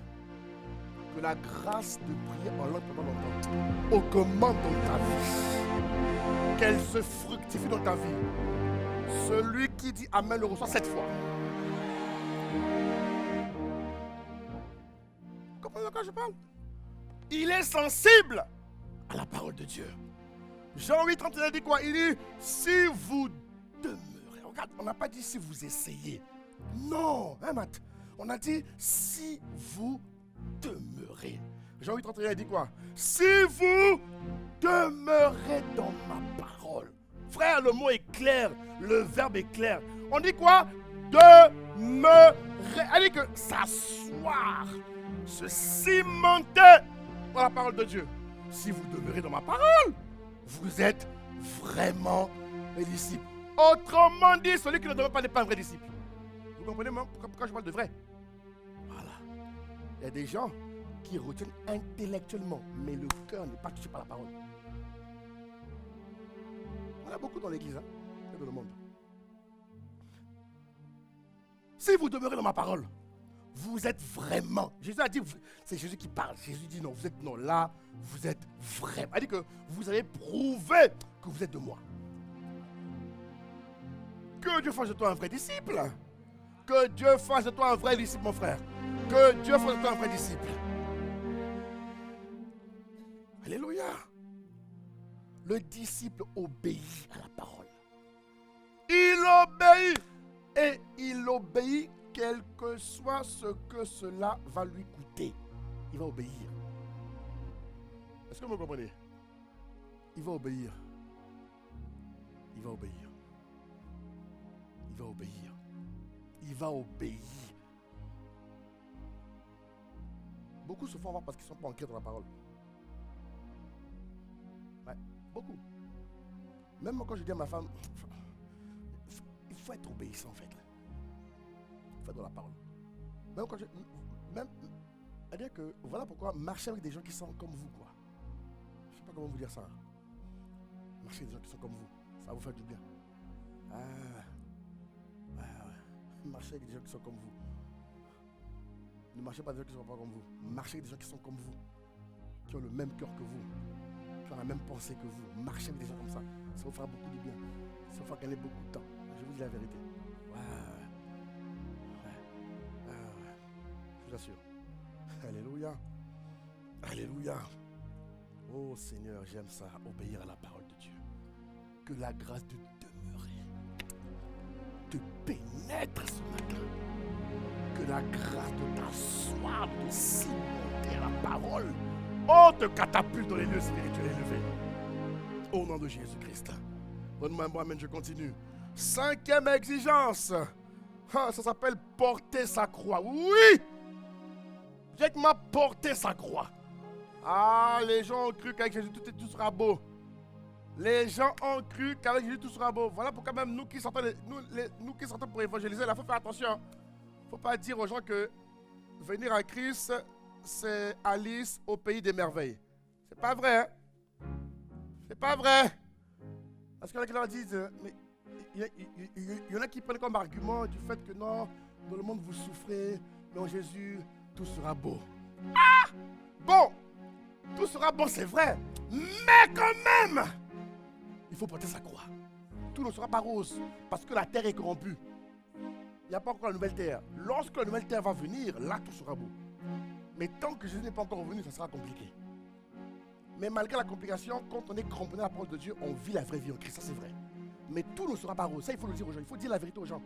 Que la grâce de prier en langue pendant longtemps augmente dans ta vie. Qu'elle se fructifie dans ta vie. Celui qui dit Amen le reçoit 7 fois. Vous comprenez de quoi je parle? Il est sensible à la parole de Dieu. Jean 8, 31 dit quoi? Il dit, si vous demeurez. Regarde, on n'a pas dit si vous essayez. Non, hein, Matt? On a dit si vous demeurez. Jean 8, 31 dit quoi? Si vous demeurez dans ma parole. Frère, le mot est clair. Le verbe est clair. On dit quoi? Demeurer. Elle dit que s'asseoir, se cimenter dans la parole de Dieu. Si vous demeurez dans ma parole, vous êtes vraiment mes disciples. Autrement dit, celui qui ne demeure pas n'est pas un vrai disciple. Vous comprenez pourquoi je parle de vrai? Voilà. Il y a des gens qui retiennent intellectuellement, mais le cœur n'est pas touché par la parole. On a beaucoup dans l'église, et dans le monde. Si vous demeurez dans ma parole, vous êtes vraiment. Jésus a dit, c'est Jésus qui parle. Jésus dit non, vous êtes non, là, vous êtes vraiment. Il a dit que vous avez prouvé que vous êtes de moi. Que Dieu fasse de toi un vrai disciple. Que Dieu fasse de toi un vrai disciple, mon frère. Que Dieu fasse de toi un vrai disciple. Alléluia. Le disciple obéit à la parole. Il obéit. Et il obéit quel que soit ce que cela va lui coûter. Il va obéir. Est-ce que vous comprenez? Il va obéir. Il va obéir. Il va obéir. Il va obéir. Beaucoup se font avoir parce qu'ils ne sont pas ancrés dans la parole. Ouais, beaucoup. Même moi, quand je dis à ma femme, il faut être obéissant en fait. Il faut être dans la parole. Même quand c'est-à-dire que voilà pourquoi marcher avec des gens qui sont comme vous, quoi. Je ne sais pas comment vous dire ça. Marcher avec des gens qui sont comme vous, ça va vous faire du bien. Marchez avec des gens qui sont comme vous. Ne marchez pas avec des gens qui ne sont pas comme vous. Marchez avec des gens qui sont comme vous. Qui ont le même cœur que vous. Qui ont la même pensée que vous. Marchez avec des gens comme ça. Ça vous fera beaucoup de bien. Ça vous fera gagner beaucoup de temps. Je vous dis la vérité. Je vous assure. Alléluia. Alléluia. Oh Seigneur, j'aime ça. Obéir à la parole de Dieu. Que la grâce de demeurer te pénètre ce matin. Que la grâce de t'asseoir, de cimenter la parole, te catapulte dans les lieux spirituels élevés. Au nom de Jésus-Christ. Donne-moi un bon amen, je continue. 5e exigence. Ça s'appelle porter sa croix. Oui! J'ai que m'a porté sa croix. Les gens ont cru qu'avec Jésus tout sera beau. Les gens ont cru qu'avec Jésus tout sera beau. Voilà pourquoi même nous qui sortons, nous qui sortons pour évangéliser, il faut faire attention. Il ne faut pas dire aux gens que venir à Christ, c'est Alice au pays des merveilles. C'est pas vrai. Hein? C'est pas vrai. Parce qu'il y en a qui leur disent, mais il y en a qui prennent comme argument du fait que non, dans le monde vous souffrez, mais en Jésus, tout sera beau. Bon, tout sera bon, c'est vrai. Mais quand même, il faut porter sa croix. Tout ne sera pas rose, parce que la terre est corrompue. Il n'y a pas encore la nouvelle terre. Lorsque la nouvelle terre va venir, là, tout sera beau. Mais tant que Jésus n'est pas encore revenu, ça sera compliqué. Mais malgré la complication, quand on est cramponné à la parole de Dieu, on vit la vraie vie en Christ, ça c'est vrai. Mais tout ne sera pas rose, ça il faut le dire aux gens, il faut dire la vérité aux gens.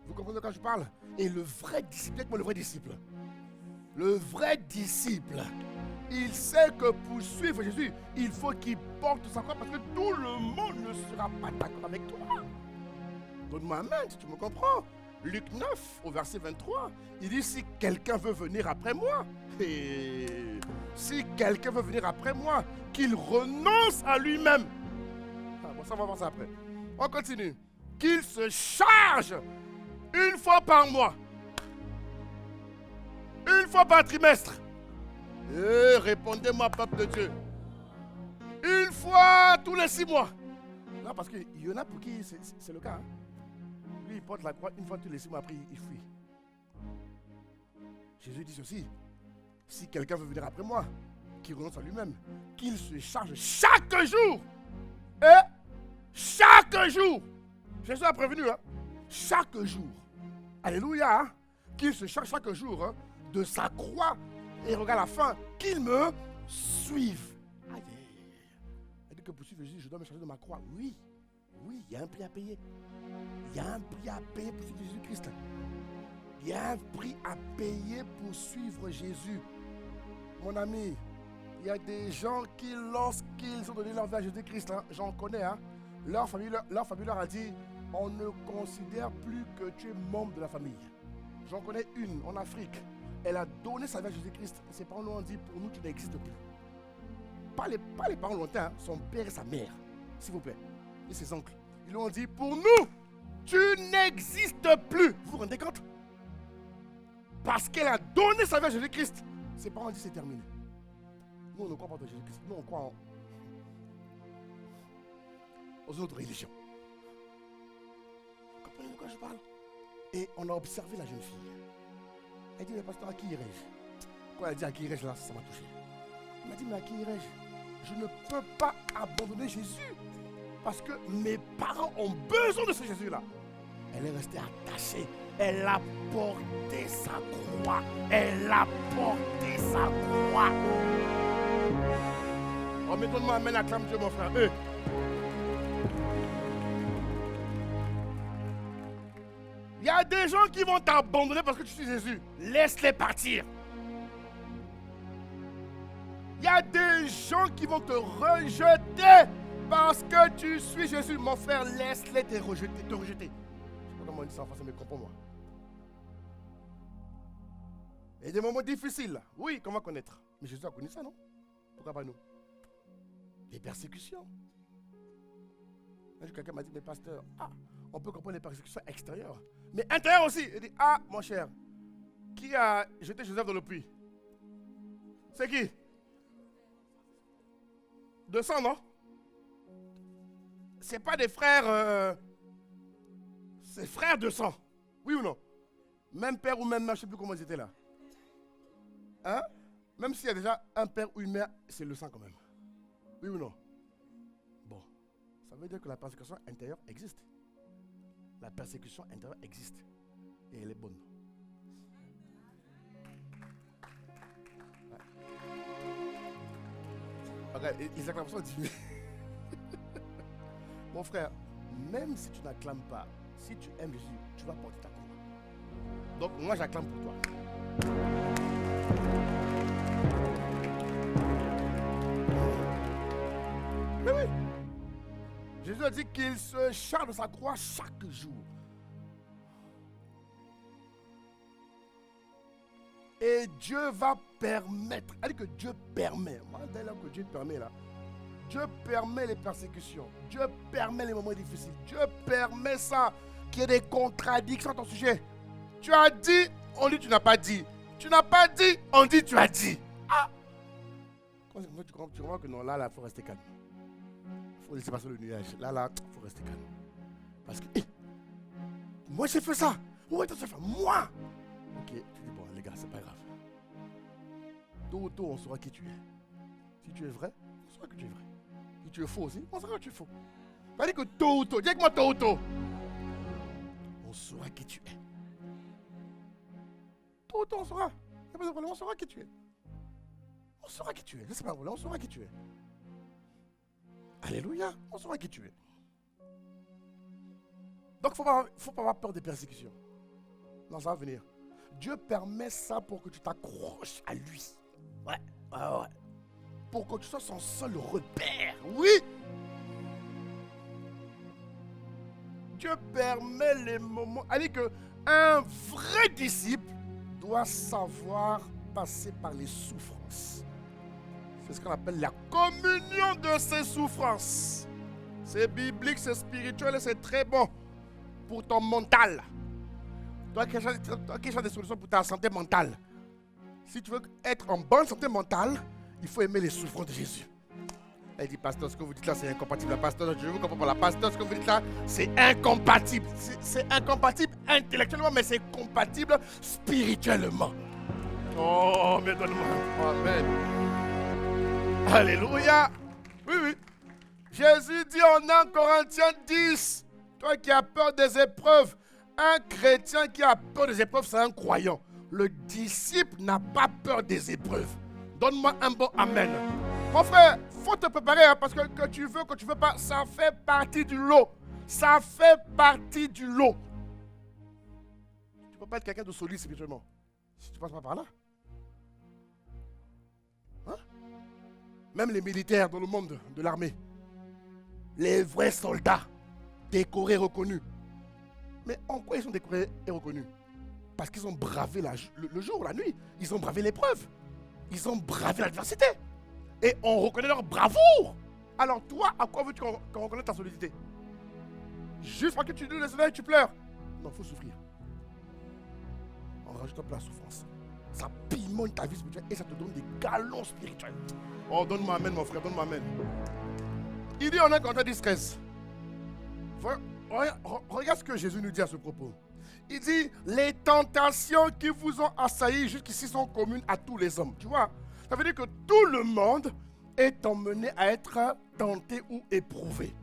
Vous comprenez quand je parle? Et le vrai disciple, dites-moi le vrai disciple. Le vrai disciple, il sait que pour suivre Jésus, il faut qu'il porte sa croix parce que tout le monde ne sera pas d'accord avec toi. Donne-moi un main si tu me comprends. Luc 9, au verset 23, il dit si quelqu'un veut venir après moi, et si quelqu'un veut venir après moi, qu'il renonce à lui-même. Bon, ça on va voir ça après. On continue. Qu'il se charge une fois par mois. Une fois par trimestre. Et répondez-moi, peuple de Dieu. Une fois tous les 6 mois. Non, parce qu'il y en a pour qui c'est le cas. Hein? Lui, il porte la croix une fois tous les 6 mois, après il fuit. Jésus dit ceci. Si quelqu'un veut venir après moi, qu'il renonce à lui-même, qu'il se charge chaque jour. Et chaque jour. Jésus a prévenu, hein? Chaque jour. Alléluia. Hein? Qu'il se charge chaque jour, hein, de sa croix. Et regarde la fin, qu'il me suive. Aïe. Elle dit que pour suivre Jésus, je dois me charger de ma croix. Oui, oui, il y a un prix à payer. Il y a un prix à payer pour suivre Jésus-Christ. Il y a un prix à payer pour suivre Jésus. Mon ami, il y a des gens qui, lorsqu'ils ont donné leur vie à Jésus-Christ, hein, j'en connais, hein, leur famille leur a dit, on ne considère plus que tu es membre de la famille. J'en connais une en Afrique. Elle a donné sa vie à Jésus-Christ. Ses parents lui ont dit, pour nous, tu n'existes plus. Pas les parents lointains, hein, son père et sa mère, s'il vous plaît, et ses oncles. Ils lui ont dit, pour nous, Tu n'existes plus. Vous vous rendez compte? Parce qu'elle a donné sa vie à Jésus-Christ. Ses parents disent c'est terminé. Nous, on ne croit pas en Jésus-Christ. Nous, on croit aux autres religions. Vous comprenez de quoi je parle? Et on a observé la jeune fille. Elle dit, mais pasteur, à qui irais-je? Quand elle dit à qui irais-je, là, ça m'a touché. Elle m'a dit, mais à qui irais-je? Je ne peux pas abandonner Jésus. Parce que mes parents ont besoin de ce Jésus-là. Elle est restée attachée. Elle a porté sa croix. Elle a porté sa croix. Oh, mais donne-moi amène, acclame Dieu, mon frère. Il y a des gens qui vont t'abandonner parce que tu suis Jésus. Laisse-les partir. Il y a des gens qui vont te rejeter parce que tu suis Jésus. Mon frère, laisse-les te rejeter. Je ne sais pas comment on dit ça en français, mais comprends-moi. Il y a des moments difficiles. Oui, comment connaître? Mais Jésus a connu ça, non? Pourquoi pas nous? Les persécutions. Quelqu'un m'a dit, mais pasteur, on peut comprendre les persécutions extérieures. Mais intérieures aussi. Il dit, mon cher, qui a jeté Joseph dans le puits? C'est qui? De sang, non? C'est pas des frères... c'est frères de sang. Oui ou non? Même père ou même mère, je ne sais plus comment ils étaient là. Hein? Même s'il y a déjà un père ou une mère, c'est le sang quand même. Oui ou non? Bon. Ça veut dire que la persécution intérieure existe. La persécution intérieure existe. Et elle est bonne. Ouais. Regarde, les acclamations diminuent. Mon frère, même si tu n'acclames pas, si tu aimes Jésus, tu vas porter ta croix. Donc moi j'acclame pour toi. Mais oui. Jésus a dit qu'il se charge de sa croix chaque jour. Et Dieu va permettre. Elle dit que Dieu permet. Moi, dès là que Dieu permet là. Dieu permet les persécutions. Dieu permet les moments difficiles. Dieu permet ça. Qu'il y ait des contradictions à ton sujet. Tu as dit, on dit tu n'as pas dit. Tu n'as pas dit, on dit tu as dit. Quand tu comprends que non, là, il faut rester calme. Il faut laisser passer le nuage. Là, il faut rester calme. Parce que, moi j'ai fait ça. Où est-ce que fait? Moi. Ok, tu dis, bon, les gars, c'est pas grave. Tôt ou tôt, on saura qui tu es. Si tu es vrai, on saura que tu es vrai. Si tu es faux aussi, on saura que tu es faux. Ça veut dire que tôt ou tôt, dis avec moi tôt ou tôt, on saura qui tu es. Tôt ou tôt, on saura. Il n'y a pas de problème, on saura qui tu es. On saura qui tu es. C'est pas un problème, on saura qui tu es. Alléluia, on saura qui tu es. Donc, il ne faut pas avoir peur des persécutions. Non, ça va venir. Dieu permet ça pour que tu t'accroches à lui. Ouais. Pour que tu sois son seul repère. Oui. Dieu permet les moments. Elle dit qu'un vrai disciple doit savoir passer par les souffrances. C'est ce qu'on appelle la communion de ces souffrances. C'est biblique, c'est spirituel et c'est très bon pour ton mental. Toi qui cherches des solutions pour ta santé mentale. Si tu veux être en bonne santé mentale, il faut aimer les souffrances de Jésus. Elle dit, pasteur, ce que vous dites là, c'est incompatible. La pasteur, je ne vous comprends pas. La pasteur, ce que vous dites là, c'est incompatible. C'est incompatible intellectuellement, mais c'est compatible spirituellement. Oh, mais donne-moi. Amen. Alléluia. Oui. Jésus dit en 1 Corinthiens 10, toi qui as peur des épreuves, un chrétien qui a peur des épreuves, c'est un croyant. Le disciple n'a pas peur des épreuves. Donne-moi un bon amen. Mon frère, il faut te préparer parce que tu veux pas, ça fait partie du lot. Ça fait partie du lot. Tu ne peux pas être quelqu'un de solide spirituellement si tu ne passes pas par là. Hein? Même les militaires dans le monde de l'armée, les vrais soldats, décorés, reconnus. Mais en quoi ils sont décorés et reconnus? Parce qu'ils ont bravé le jour, la nuit. Ils ont bravé l'épreuve. Ils ont bravé l'adversité. Et on reconnaît leur bravoure. Alors toi, à quoi veux-tu qu'on reconnaisse ta solidité? Juste parce que tu loues le Seigneur et tu pleures. Non, il faut souffrir. On rajoute un peu la souffrance. Ça pimente ta vie spirituelle et ça te donne des galons spirituels. Oh, donne-moi amen, mon frère, donne-moi amen. Il dit en 1 Corinthiens 10-13. Regarde ce que Jésus nous dit à ce propos. Il dit, les tentations qui vous ont assaillis jusqu'ici sont communes à tous les hommes. Tu vois, ça veut dire que tout le monde est emmené à être tenté ou éprouvé.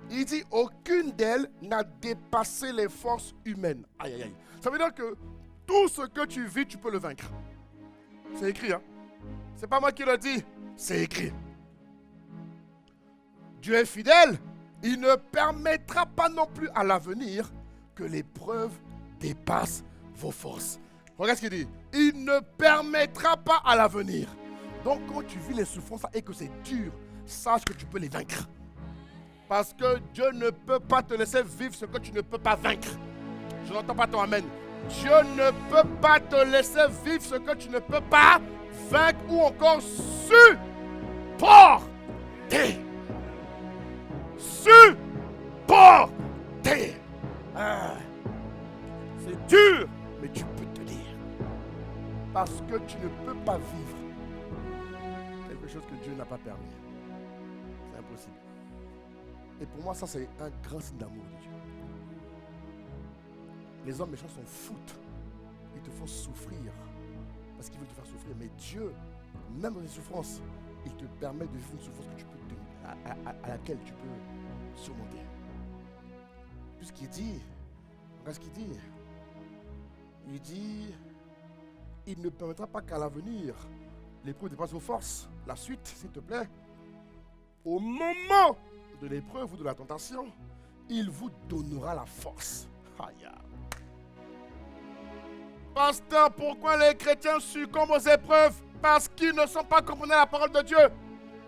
Il dit, aucune d'elles n'a dépassé les forces humaines. Aïe, aïe, aïe. Ça veut dire que tout ce que tu vis, tu peux le vaincre. C'est écrit, hein. C'est pas moi qui le dis, c'est écrit. Dieu est fidèle. Il ne permettra pas non plus à l'avenir que l'épreuve dépasse vos forces. Regarde ce qu'il dit. Il ne permettra pas à l'avenir. Donc quand tu vis les souffrances et que c'est dur, sache que tu peux les vaincre. Parce que Dieu ne peut pas te laisser vivre ce que tu ne peux pas vaincre. Je n'entends pas ton amen. Dieu ne peut pas te laisser vivre ce que tu ne peux pas vaincre ou encore supporter. Supporter. C'est dur, mais tu peux tenir. Parce que tu ne peux pas vivre quelque chose que Dieu n'a pas permis. C'est impossible. Et pour moi, ça c'est un grand signe d'amour de Dieu. Les hommes méchants s'en foutent. Ils te font souffrir. Parce qu'ils veulent te faire souffrir. Mais Dieu, même dans les souffrances, il te permet de vivre une souffrance que tu peux à laquelle tu peux surmonter. Puisqu'il dit, regarde ce qu'il dit. Il dit, il ne permettra pas qu'à l'avenir, l'épreuve dépasse vos forces. La suite, s'il te plaît. Au moment de l'épreuve ou de la tentation, il vous donnera la force. Aïe. Pasteur, pourquoi les chrétiens succombent aux épreuves? Parce qu'ils ne sont pas cramponnés à la parole de Dieu.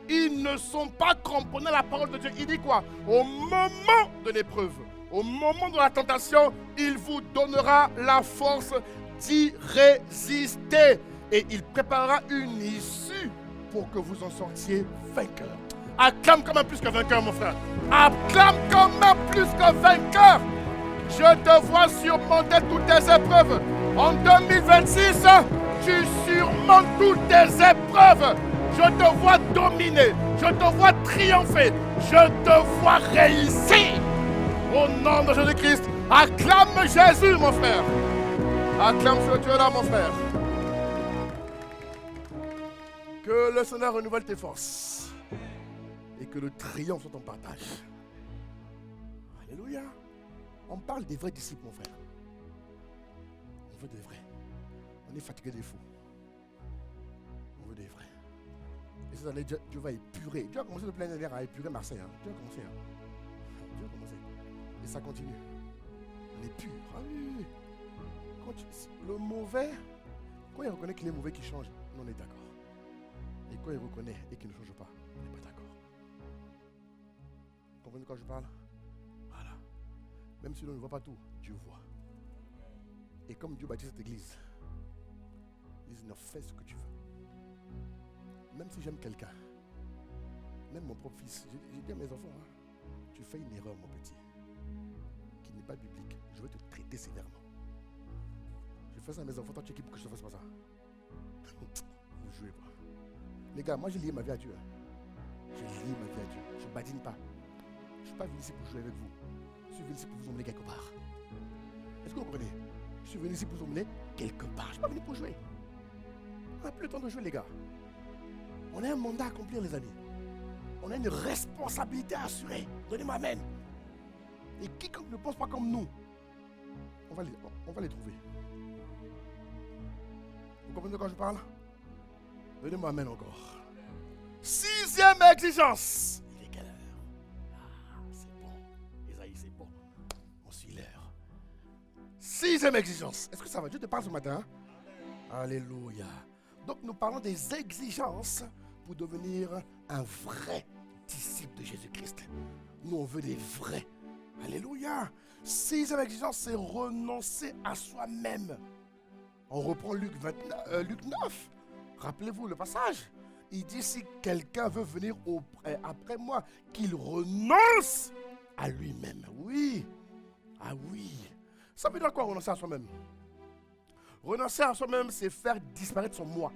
Ils ne sont pas cramponnés à la parole de Dieu. Il dit quoi? Au moment de l'épreuve, au moment de la tentation, il vous donnera la force d'y résister. Et il préparera une issue pour que vous en sortiez vainqueur. Acclame comme un plus que vainqueur, mon frère. Acclame comme un plus que vainqueur. Je te vois surmonter toutes tes épreuves. En 2026, tu surmontes toutes tes épreuves. Je te vois dominer. Je te vois triompher. Je te vois réussir. Au nom de Jésus-Christ, acclame Jésus, mon frère. Acclame ce Dieu là, mon frère. Que le Seigneur renouvelle tes forces. Et que le triomphe soit ton partage. Alléluia. On parle des vrais disciples, mon frère. On veut des vrais. On est fatigué des faux. On veut des vrais. Et cette année, Dieu va épurer. Dieu a commencé le plein air à épurer Marseille. Hein. Dieu a commencé. Hein. Dieu a commencé. Et ça continue. On est pur. Ah oui. Le mauvais, quand il reconnaît qu'il est mauvais, qu'il change, nous on est d'accord. Et quand il reconnaît et qu'il ne change pas, on n'est pas d'accord. Vous comprenez de quoi je parle? Voilà. Même si l'on ne voit pas tout, Dieu voit. Et comme Dieu bâtit cette église, il dit, fais ce que tu veux. Même si j'aime quelqu'un, même mon propre fils, j'ai dit à mes enfants, hein, tu fais une erreur, mon petit, qui n'est pas biblique, je vais te traiter sévèrement. Je fais ça à mes enfants, toi tu es qui pour que je ne fasse pas ça? Vous jouez pas. Les gars, moi j'ai lié ma vie à Dieu. J'ai lié ma vie à Dieu. Je ne badine pas. Je ne suis pas venu ici pour jouer avec vous. Je suis venu ici pour vous emmener quelque part. Est-ce que vous comprenez? Je suis venu ici pour vous emmener quelque part. Je ne suis pas venu pour jouer. On n'a plus le temps de jouer, les gars. On a un mandat à accomplir, les amis. On a une responsabilité à assurer. Donnez-moi amen. Et quiconque ne pense pas comme nous, on va les trouver. Vous comprenez de quoi je parle? Donnez-moi amen encore. 6e exigence. Il est quelle heure? Ah, c'est bon. Esaïe, c'est bon. On suit l'heure. 6e exigence. Est-ce que ça va? Dieu te parle ce matin? Alléluia. Donc nous parlons des exigences pour devenir un vrai disciple de Jésus-Christ. Nous on veut des vrais. Alléluia. 6e exigence, c'est renoncer à soi-même. On reprend Luc 9. Rappelez-vous le passage. Il dit, si quelqu'un veut venir après moi, qu'il renonce à lui-même. Oui. Ah oui. Ça veut dire quoi renoncer à soi-même? Renoncer à soi-même, c'est faire disparaître son moi.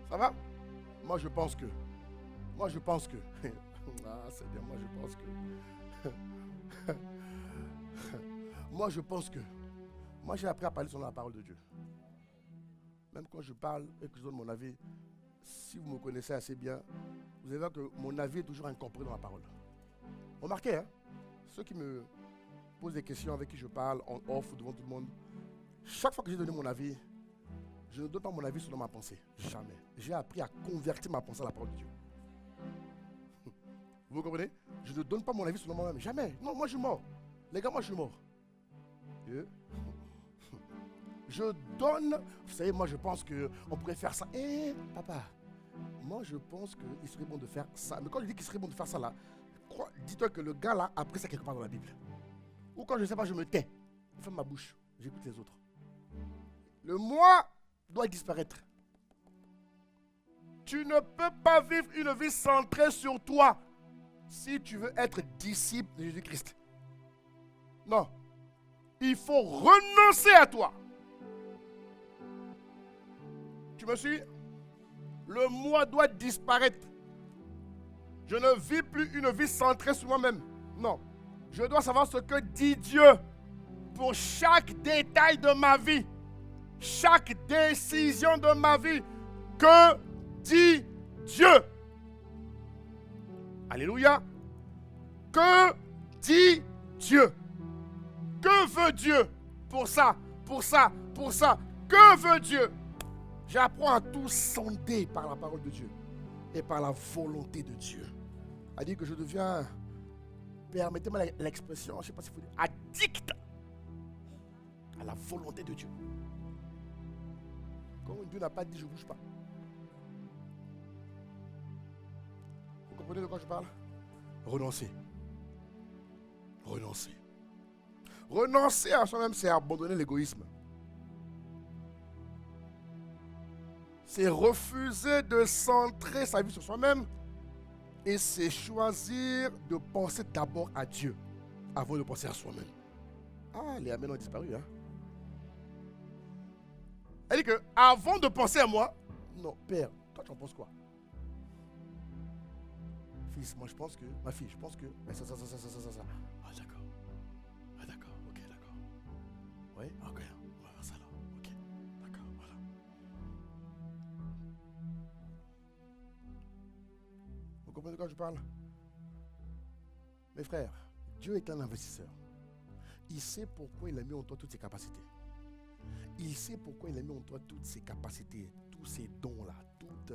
Ça va? Moi je pense que. Ah Seigneur, moi j'ai appris à parler selon la parole de Dieu. Même quand je parle et que je donne mon avis, si vous me connaissez assez bien, vous allez voir que mon avis est toujours incorporé dans la parole. Remarquez, hein, ceux qui me posent des questions, avec qui je parle, en off ou devant tout le monde, chaque fois que j'ai donné mon avis, je ne donne pas mon avis selon ma pensée. Jamais. J'ai appris à convertir ma pensée à la parole de Dieu. Vous comprenez? Je ne donne pas mon avis selon moi-même. Jamais. Non, moi je suis mort. Les gars, moi je suis mort. Je donne. Vous savez, moi je pense qu'on pourrait faire ça. Papa, moi je pense qu'il serait bon de faire ça. Mais quand je dis qu'il serait bon de faire ça là, dis-toi que le gars là a pris ça quelque part dans la Bible. Ou quand je ne sais pas, je me tais. Je ferme ma bouche. J'écoute les autres. Le moi doit disparaître. Tu ne peux pas vivre une vie centrée sur toi si tu veux être disciple de Jésus-Christ. Non. Il faut renoncer à toi. Tu me suis? Le moi doit disparaître. Je ne vis plus une vie centrée sur moi-même. Non. Je dois savoir ce que dit Dieu pour chaque détail de ma vie. Chaque décision de ma vie. Que dit Dieu? Alléluia. Que dit Dieu? Que veut Dieu pour ça, pour ça, pour ça? Que veut Dieu? J'apprends à tout sonder par la parole de Dieu et par la volonté de Dieu. À dire que je deviens, permettez-moi l'expression, je ne sais pas si vous dites, addict à la volonté de Dieu. Quand Dieu n'a pas dit, je ne bouge pas. Vous comprenez de quoi je parle? Renoncer. Renoncer. Renoncer à soi-même, c'est abandonner l'égoïsme. C'est refuser de centrer sa vie sur soi-même. Et c'est choisir de penser d'abord à Dieu avant de penser à soi-même. Ah, les amens ont disparu, hein? Elle dit que avant de penser à moi, non, père, toi tu en penses quoi? Fils, moi je pense que, ma fille, je pense que, ça. Ah d'accord. Ah d'accord, ok, d'accord. Oui, ok, on va faire ça là. Ok, d'accord, voilà. Vous comprenez de quoi je parle? Mes frères, Dieu est un investisseur. Il sait pourquoi il a mis en toi toutes ses capacités. Il sait pourquoi il a mis en toi toutes ses capacités, tous ces dons-là, toutes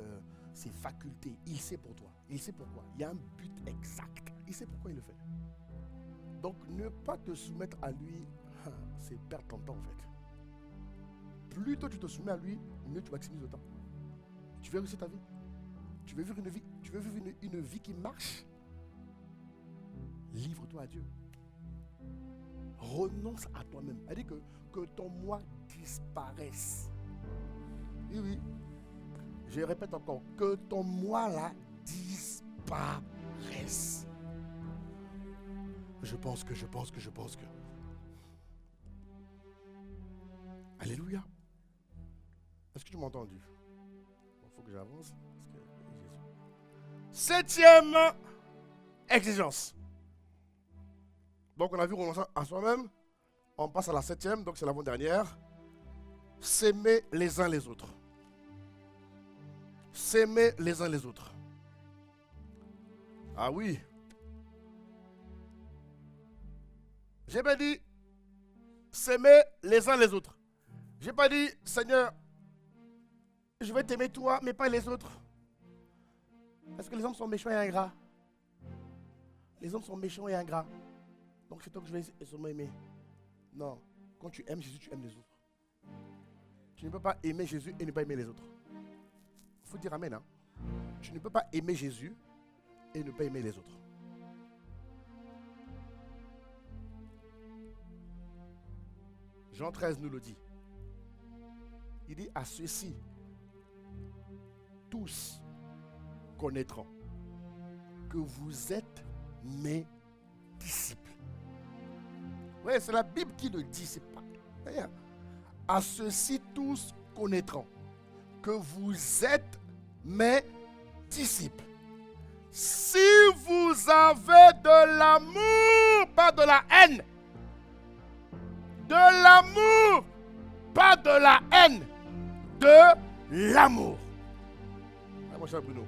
ses facultés. Il sait pour toi. Il sait pourquoi. Il y a un but exact. Il sait pourquoi il le fait. Donc, ne pas te soumettre à lui, c'est perdre ton temps en fait. Plus tôt tu te soumets à lui, mieux tu maximises le temps. Tu veux réussir ta vie? Tu veux vivre une vie? Tu veux vivre une vie qui marche? Livre-toi à Dieu. Renonce à toi-même. Elle dit que ton moi disparaisse. Oui, oui. Je répète encore. Que ton moi là disparaisse. Je pense que. Alléluia. Est-ce que tu m'as entendu? Il faut que j'avance. Septième exigence. Donc on a vu renoncer à soi-même. On passe à la septième, donc c'est l'avant-dernière. S'aimer les uns les autres. S'aimer les uns les autres. Ah oui. J'ai pas dit s'aimer les uns les autres. J'ai pas dit, Seigneur, je vais t'aimer toi, mais pas les autres. Parce que les hommes sont méchants et ingrats. Les hommes sont méchants et ingrats. Donc c'est toi que je vais seulement aimer. Non. Quand tu aimes Jésus, tu aimes les autres. Tu ne peux pas aimer Jésus et ne pas aimer les autres. Il faut dire amen. Hein? Tu ne peux pas aimer Jésus et ne pas aimer les autres. Jean 13 nous le dit. Il dit à ceux-ci, tous connaîtront que vous êtes mes disciples. Oui, c'est la Bible qui le dit, c'est pas. À ceux-ci tous connaîtront que vous êtes mes disciples. Si vous avez de l'amour, pas de la haine. De l'amour, pas de la haine. De l'amour. Ah, mon cher Bruno.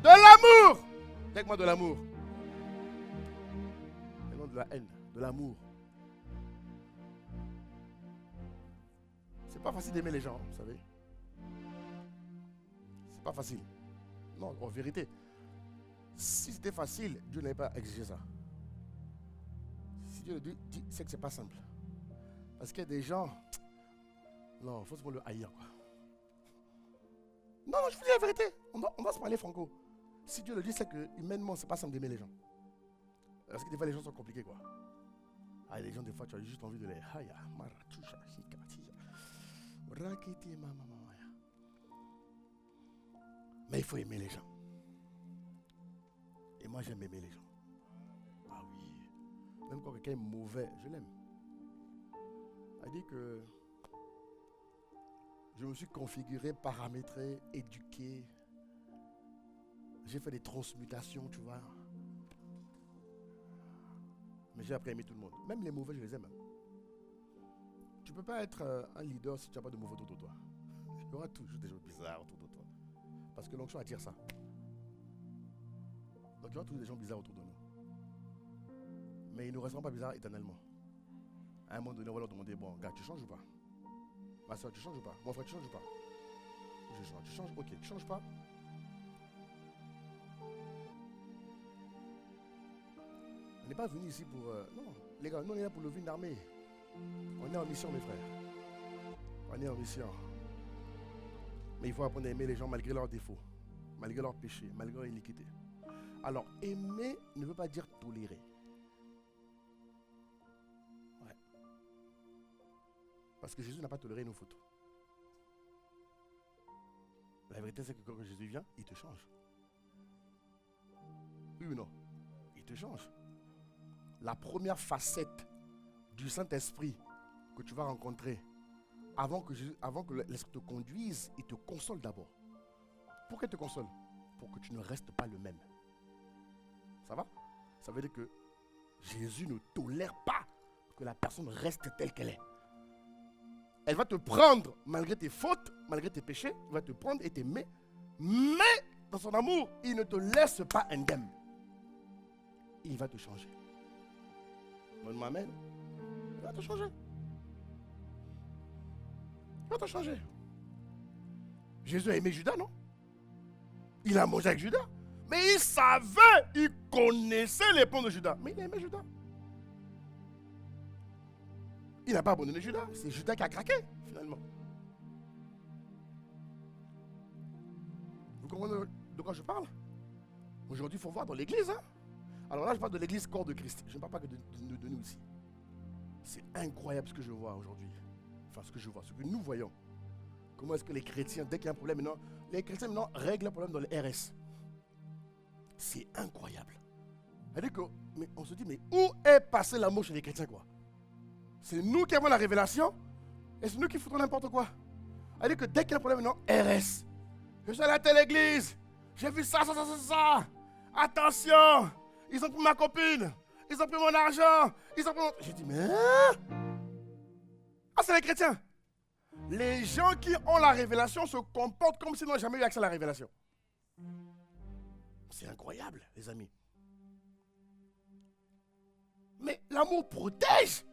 De l'amour. Dis-moi de l'amour. Et non de la haine, de l'amour. C'est pas facile d'aimer les gens, vous savez. C'est pas facile. Non, en vérité. Si c'était facile, Dieu n'avait pas exigé ça. Si Dieu le dit, c'est que c'est pas simple. Parce qu'il y a des gens, non, il faut se le haïr, quoi. Non, je vous dis la vérité. On doit se parler franco. Si Dieu le dit, c'est que humainement, c'est pas simple d'aimer les gens. Parce que des fois, les gens sont compliqués, quoi. Ah, les gens, des fois, tu as juste envie de les haïr. Mais il faut aimer les gens. Et moi, j'aime aimer les gens. Ah oui. Même quand quelqu'un est mauvais, je l'aime. Elle dit que je me suis configuré, paramétré, éduqué. J'ai fait des transmutations, tu vois. Mais j'ai appris à aimer tout le monde. Même les mauvais, je les aime. Tu ne peux pas être un leader si tu n'as pas de mauvais autour de toi. Il y aura toujours des gens bizarres autour de toi. Parce que l'onction attire ça. Donc il y aura toujours des gens bizarres autour de nous. Mais ils ne resteront pas bizarres éternellement. À un moment donné, on va leur demander, bon, gars, tu changes ou pas? Ma soeur, tu changes ou pas? Mon frère, tu changes ou pas? Je change. Tu changes? Ok, tu changes pas? On n'est pas venu ici pour... non, les gars, nous on est là pour lever une armée. On est en mission, mes frères. On est en mission. Mais il faut apprendre à aimer les gens malgré leurs défauts, malgré leurs péchés, malgré leur iniquité. Alors, aimer ne veut pas dire tolérer. Ouais. Parce que Jésus n'a pas toléré nos fautes. La vérité, c'est que quand Jésus vient, il te change. Oui ou non? Il te change. La première facette du Saint-Esprit que tu vas rencontrer, avant que l'Esprit te conduise, il te console d'abord. Pourquoi il te console? Pour que tu ne restes pas le même. Ça va? Ça veut dire que Jésus ne tolère pas que la personne reste telle qu'elle est. Elle va te prendre malgré tes fautes, malgré tes péchés, il va te prendre et t'aimer, mais dans son amour, il ne te laisse pas indemne. Il va te changer. Donne-moi amen. Il va te changer. Il va te changer. Jésus a aimé Judas, non? Il a mangé avec Judas. Mais il savait, il connaissait les plans de Judas. Mais il a aimé Judas. Il n'a pas abandonné Judas. C'est Judas qui a craqué, finalement. Vous comprenez de quoi je parle? Aujourd'hui, il faut voir dans l'église. Hein? Alors là, je parle de l'église corps de Christ. Je ne parle pas que de nous ici. C'est incroyable ce que je vois aujourd'hui. Enfin, ce que je vois, ce que nous voyons. Comment est-ce que les chrétiens, dès qu'il y a un problème, maintenant, les chrétiens maintenant règlent le problème dans les RS. C'est incroyable. C'est-à-dire que, mais on se dit, mais où est passé l'amour chez les chrétiens, quoi? C'est nous qui avons la révélation et c'est nous qui foutons n'importe quoi. C'est-à-dire que dès qu'il y a un problème, maintenant, RS. Je suis allé à telle église. J'ai vu ça. Attention. Ils ont pris ma copine. Ils ont pris mon argent. Ils ont pris mon... J'ai dit, mais... Ah, c'est les chrétiens. Les gens qui ont la révélation se comportent comme s'ils n'ont jamais eu accès à la révélation. C'est incroyable, les amis. Mais l'amour protège.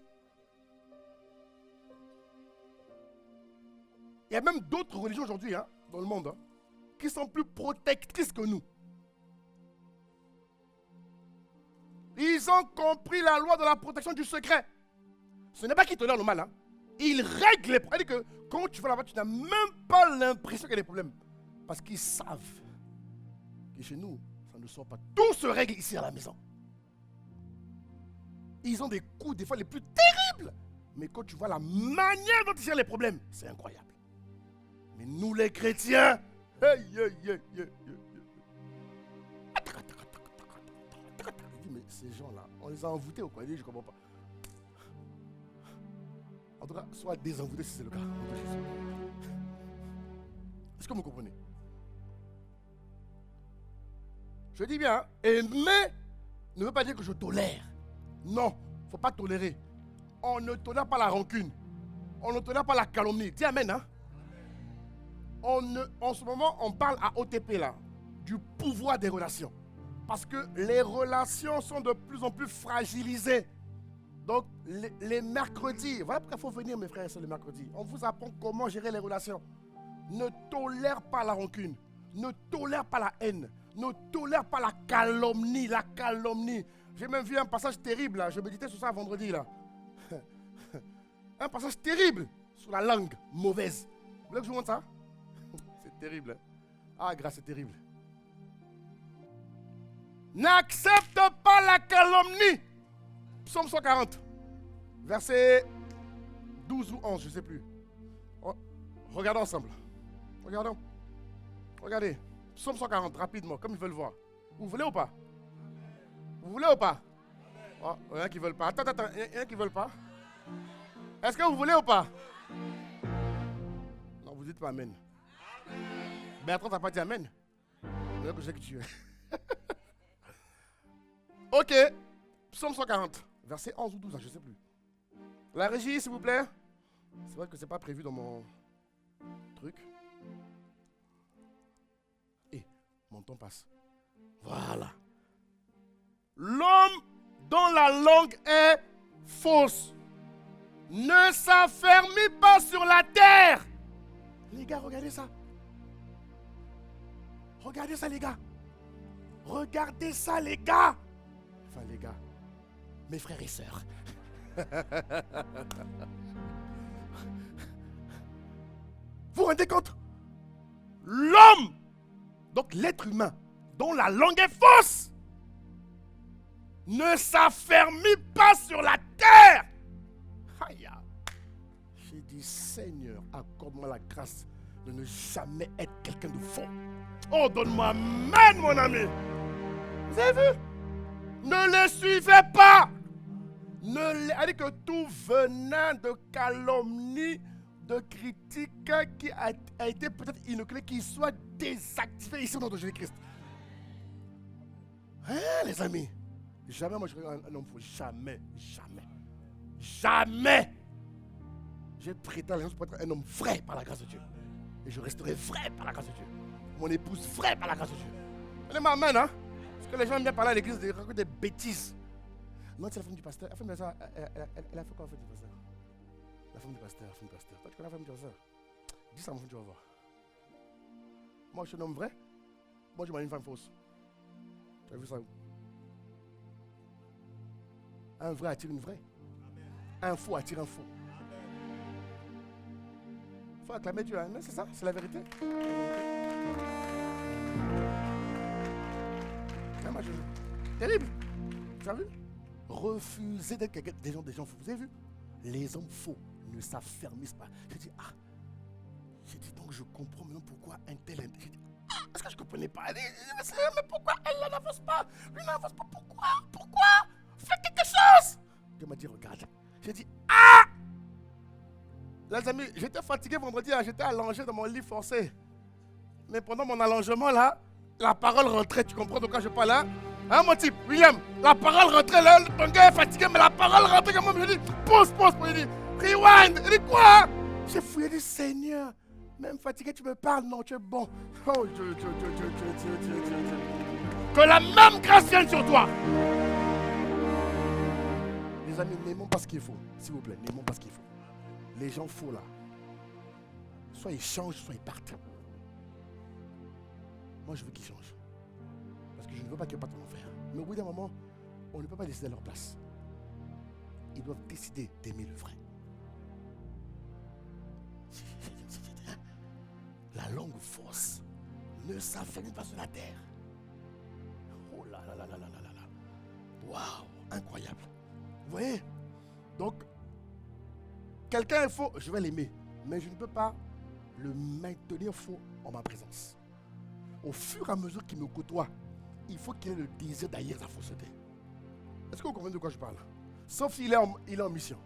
Il y a même d'autres religions aujourd'hui, hein, dans le monde, hein, qui sont plus protectrices que nous. Ils ont compris la loi de la protection du secret. Ce n'est pas qu'ils tolèrent le mal. Hein. Ils règlent les problèmes. C'est-à-dire que quand tu vas là-bas, tu n'as même pas l'impression qu'il y a des problèmes. Parce qu'ils savent que chez nous, ça ne sort pas. Tout se règle ici à la maison. Ils ont des coups, des fois les plus terribles. Mais quand tu vois la manière dont ils gèrent les problèmes, c'est incroyable. Mais nous les chrétiens, mais ces gens-là, on les a envoûtés ou quoi? Il dit, je ne comprends pas. En tout cas, soit désenvoûtés si c'est le cas. Est-ce que vous comprenez? Je dis bien, aimer ne veut pas dire que je tolère. Non, il ne faut pas tolérer. On ne tolère pas la rancune. On ne tolère pas la calomnie. Dis amen, hein? En ce moment, on parle à OTP là, du pouvoir des relations. Parce que les relations sont de plus en plus fragilisées. Donc, les mercredis, voilà pourquoi il faut venir, mes frères et sœurs, les mercredis. On vous apprend comment gérer les relations. Ne tolère pas la rancune. Ne tolère pas la haine. Ne tolère pas la calomnie. La calomnie. J'ai même vu un passage terrible là. Je méditais sur ça vendredi là. Un passage terrible sur la langue mauvaise. Vous voulez que je vous montre ça? C'est terrible. Ah, grâce, c'est terrible. N'accepte pas la calomnie. Psaume 140, verset 12 ou 11, je ne sais plus. Regardons ensemble. Regardez. Psaume 140, rapidement, comme ils veulent voir. Vous voulez ou pas? Vous voulez ou pas? Oh, il y en a qui ne veulent pas. Attends, il y en a qui ne veulent pas. Est-ce que vous voulez ou pas? Non, vous dites pas amen. Bertrand, tu n'as pas dit amen. C'est que je sais que tu es. Ok. Psaume 140, verset 11 ou 12, je ne sais plus. La régie, s'il vous plaît. C'est vrai que ce n'est pas prévu dans mon truc. Et mon temps passe. Voilà. L'homme dont la langue est fausse ne s'affermit pas sur la terre. Les gars, regardez ça. Regardez ça, les gars. Regardez ça, les gars. Enfin, les gars. Mes frères et sœurs. Vous vous rendez compte? L'homme, donc l'être humain, dont la langue est fausse, ne s'affermit pas sur la terre. Aïe. J'ai dit, Seigneur, accorde-moi la grâce de ne jamais être quelqu'un de faux. Oh, donne-moi amen, mon ami. Vous avez vu? Ne les suivez pas. Elle dit que tout venin de calomnie, de critique qui a été peut-être inoculé, qu'il soit désactivé ici au nom de Jésus-Christ. Hein, les amis? Jamais moi je serai un homme faux. Jamais. J'ai prêté alliance pour être un homme vrai par la grâce de Dieu. Et je resterai vrai par la grâce de Dieu. Mon épouse vraie par la grâce de Dieu. Elle m'amène, hein? Parce que les gens aiment bien parler à l'église, ils racontent des bêtises. Non, c'est la femme du pasteur. La femme du pasteur, elle a fait quoi, la femme du pasteur? La femme du pasteur. Toi, tu connais la femme du pasteur? Dis ça à mon femme, tu vas voir. Moi, je suis un homme vrai. Moi, je m'en une femme fausse. Tu as vu ça où? Un vrai attire une vraie. Un faux attire un faux. Il faut acclamer Dieu, hein? Non, c'est ça, c'est la vérité. Terrible. Tu as vu? Refuser d'être des gens faux. Vous avez vu? Les hommes faux ne s'affermissent pas. J'ai dit, donc je comprends maintenant pourquoi un tel. J'ai dit, est-ce que je ne comprenais pas? Elle dit, mais pourquoi elle n'avance pas? Lui n'avance pas. Pourquoi? Fais quelque chose. Dieu m'a dit, regarde. J'ai dit, les amis, j'étais fatigué vendredi, j'étais allongé dans mon lit forcé. Mais pendant mon allongement là, la parole rentrait, tu comprends de quoi je parle là? Hein mon type, William, la parole rentrait là, ton gars est fatigué, mais la parole rentrait comme moi, je dis, pause, il dit, rewind, il dit quoi? J'ai fouillé, il dit, Seigneur, même fatigué, tu me parles, non, tu es bon. Oh Dieu. Que la même grâce vienne sur toi. Les amis, n'aimons pas ce qu'il faut, s'il vous plaît, n'aimons pas ce qu'il faut. Les gens faux là, soit ils changent, soit ils partent. Moi je veux qu'ils changent. Parce que je ne veux pas qu'ils partent en enfer. Mais au bout d'un moment, on ne peut pas décider à leur place. Ils doivent décider d'aimer le vrai. La langue fausse ne s'affermit pas sur la terre. Oh là là. Waouh, incroyable. Vous voyez? Donc, quelqu'un est faux, je vais l'aimer. Mais je ne peux pas le maintenir faux en ma présence. Au fur et à mesure qu'il me côtoie, il faut qu'il ait le désir d'haïr sa fausseté. Est-ce que vous comprenez de quoi je parle? Sauf s'il est en mission.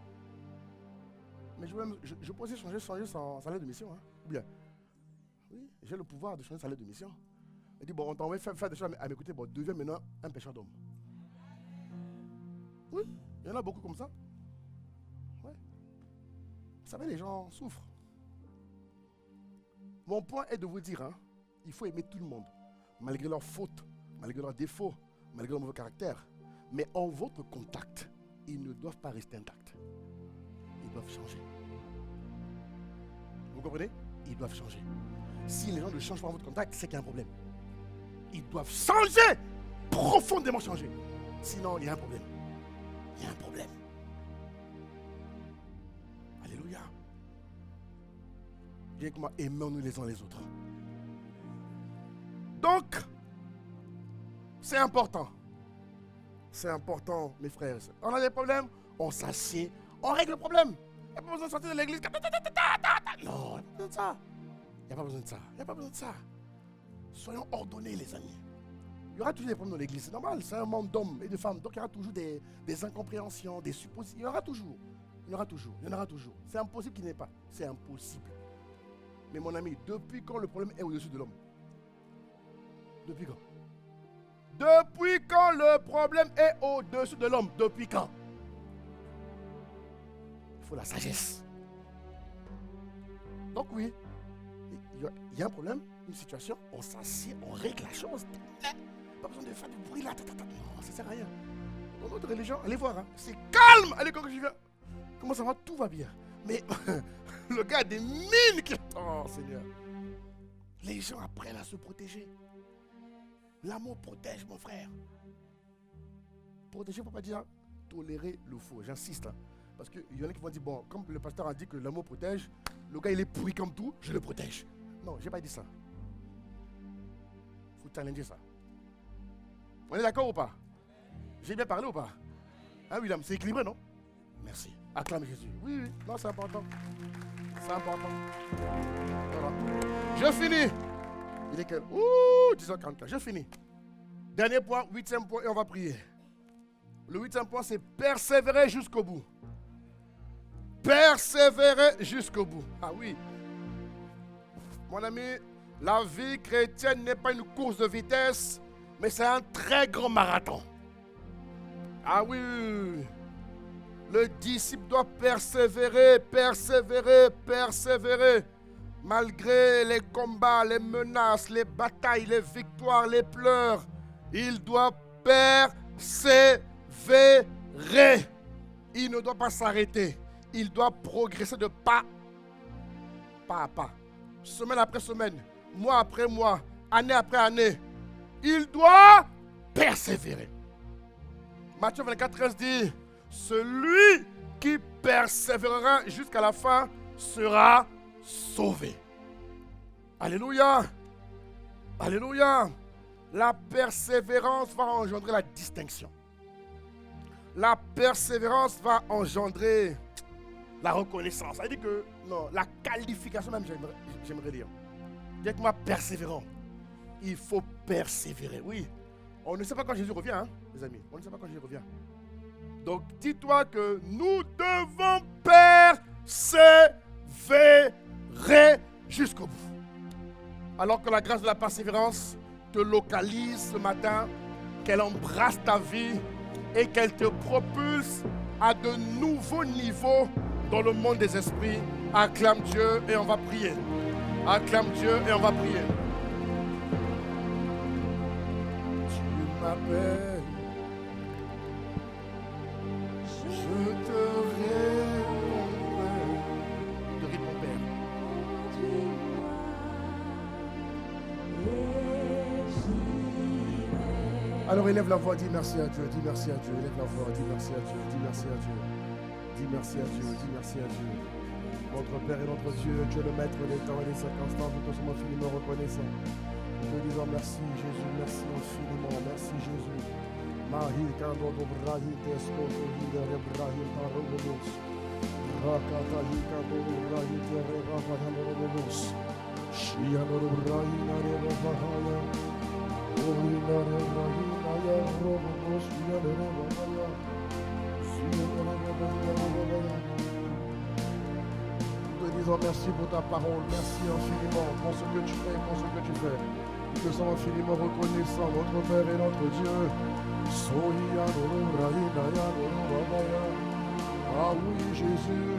Mais je peux aussi changer son salaire de mission. Hein? Ou bien, oui, j'ai le pouvoir de changer son salaire de mission. Il dit, bon, on t'a envoyé faire des choses à m'écouter, bon, deviens maintenant un pêcheur d'hommes. Oui, il y en a beaucoup comme ça. Ouais. Vous savez, les gens souffrent. Mon point est de vous dire, hein, il faut aimer tout le monde, malgré leurs fautes, malgré leurs défauts, malgré leur mauvais caractère. Mais en votre contact, ils ne doivent pas rester intacts. Ils doivent changer. Vous comprenez? Ils doivent changer. Si les gens ne changent pas en votre contact, c'est qu'il y a un problème. Ils doivent changer, profondément changer. Sinon, il y a un problème. Il y a un problème. Alléluia. Viens avec moi, aimons-nous les uns les autres. Donc, c'est important. C'est important, mes frères. On a des problèmes, on s'assied, on règle le problème. Il n'y a pas besoin de sortir de l'église. Non, il n'y a pas besoin de ça. Il n'y a pas besoin de ça. Il n'y a pas besoin de ça. Soyons ordonnés, les amis. Il y aura toujours des problèmes dans l'église, c'est normal. C'est un monde d'hommes et de femmes. Donc il y aura toujours des incompréhensions, des suppositions. Il y en aura toujours. Il y en aura toujours. Il y en aura toujours. C'est impossible qu'il n'y ait pas. C'est impossible. Mais mon ami, depuis quand le problème est au-dessus de l'homme? Depuis quand? Depuis quand le problème est au-dessus de l'homme? Depuis quand? Il faut la sagesse. Donc oui, il y a un problème, une situation, on s'assied, on règle la chose. Pas besoin de faire du bruit là. Non, ça ne sert à rien. Dans notre religion, allez voir, hein, c'est calme. Allez, quand je viens. Comment ça va? Tout va bien. Mais le gars a des mines qui... Oh Seigneur. Les gens apprennent à se protéger. L'amour protège, mon frère. Protéger, il ne faut pas dire tolérer le faux. J'insiste. Hein, parce qu'il y en a qui vont dire, bon, comme le pasteur a dit que l'amour protège, le gars il est pourri comme tout, je le protège. Non, je n'ai pas dit ça. Il faut challenger ça. On est d'accord ou pas? J'ai bien parlé ou pas? Ah William, c'est équilibré, non? Merci. Acclame Jésus. Oui, oui. Non, c'est important. C'est important. Voilà. Je finis. Il est quel? Ouh, 10h44. Je finis. Dernier point, 8e point, et on va prier. Le 8e point, c'est persévérer jusqu'au bout. Persévérer jusqu'au bout. Ah oui. Mon ami, la vie chrétienne n'est pas une course de vitesse, mais c'est un très grand marathon. Ah oui. Le disciple doit persévérer, persévérer, persévérer. Malgré les combats, les menaces, les batailles, les victoires, les pleurs, il doit persévérer. Il ne doit pas s'arrêter. Il doit progresser de pas à pas. Semaine après semaine, mois après mois, année après année. Il doit persévérer. Matthieu 24, 13 dit, celui qui persévérera jusqu'à la fin sera sauvé. Alléluia. Alléluia. La persévérance va engendrer la distinction. La persévérance va engendrer la reconnaissance. Ça veut dire que, non, la qualification même, j'aimerais dire. Dis avec moi, persévérant. Il faut persévérer, oui. On ne sait pas quand Jésus revient, hein, les amis. On ne sait pas quand Jésus revient. Donc, dis-toi que nous devons persévérer jusqu'au bout. Alors que la grâce de la persévérance te localise ce matin, qu'elle embrasse ta vie et qu'elle te propulse à de nouveaux niveaux dans le monde des esprits. Acclame Dieu et on va prier. Acclame Dieu et on va prier. Tu m'appelles, je te répondrai. Je te réponds, Père. Alors élève la voix, dis merci à Dieu, dis merci à Dieu, élève la voix, dis merci à Dieu, dis merci à Dieu, dis merci à Dieu, dis merci à Dieu. Notre Père et notre Dieu, tu es le maître des temps et des circonstances, nous te sommes infiniment reconnaissants. Nous te disons merci Jésus, merci infiniment, merci Jésus. Mahi kando do brahi tesko hida re brahi tarobos. Rakata hi kando do brahi tere rafa tarobos. Shia do brahi na re rafa. Nous te disons merci pour ta parole, merci infiniment pour ce que tu fais, pour ce que tu fais. Nous te sommes infiniment reconnaissants, notre Père et notre Dieu. Ah oui, Jésus.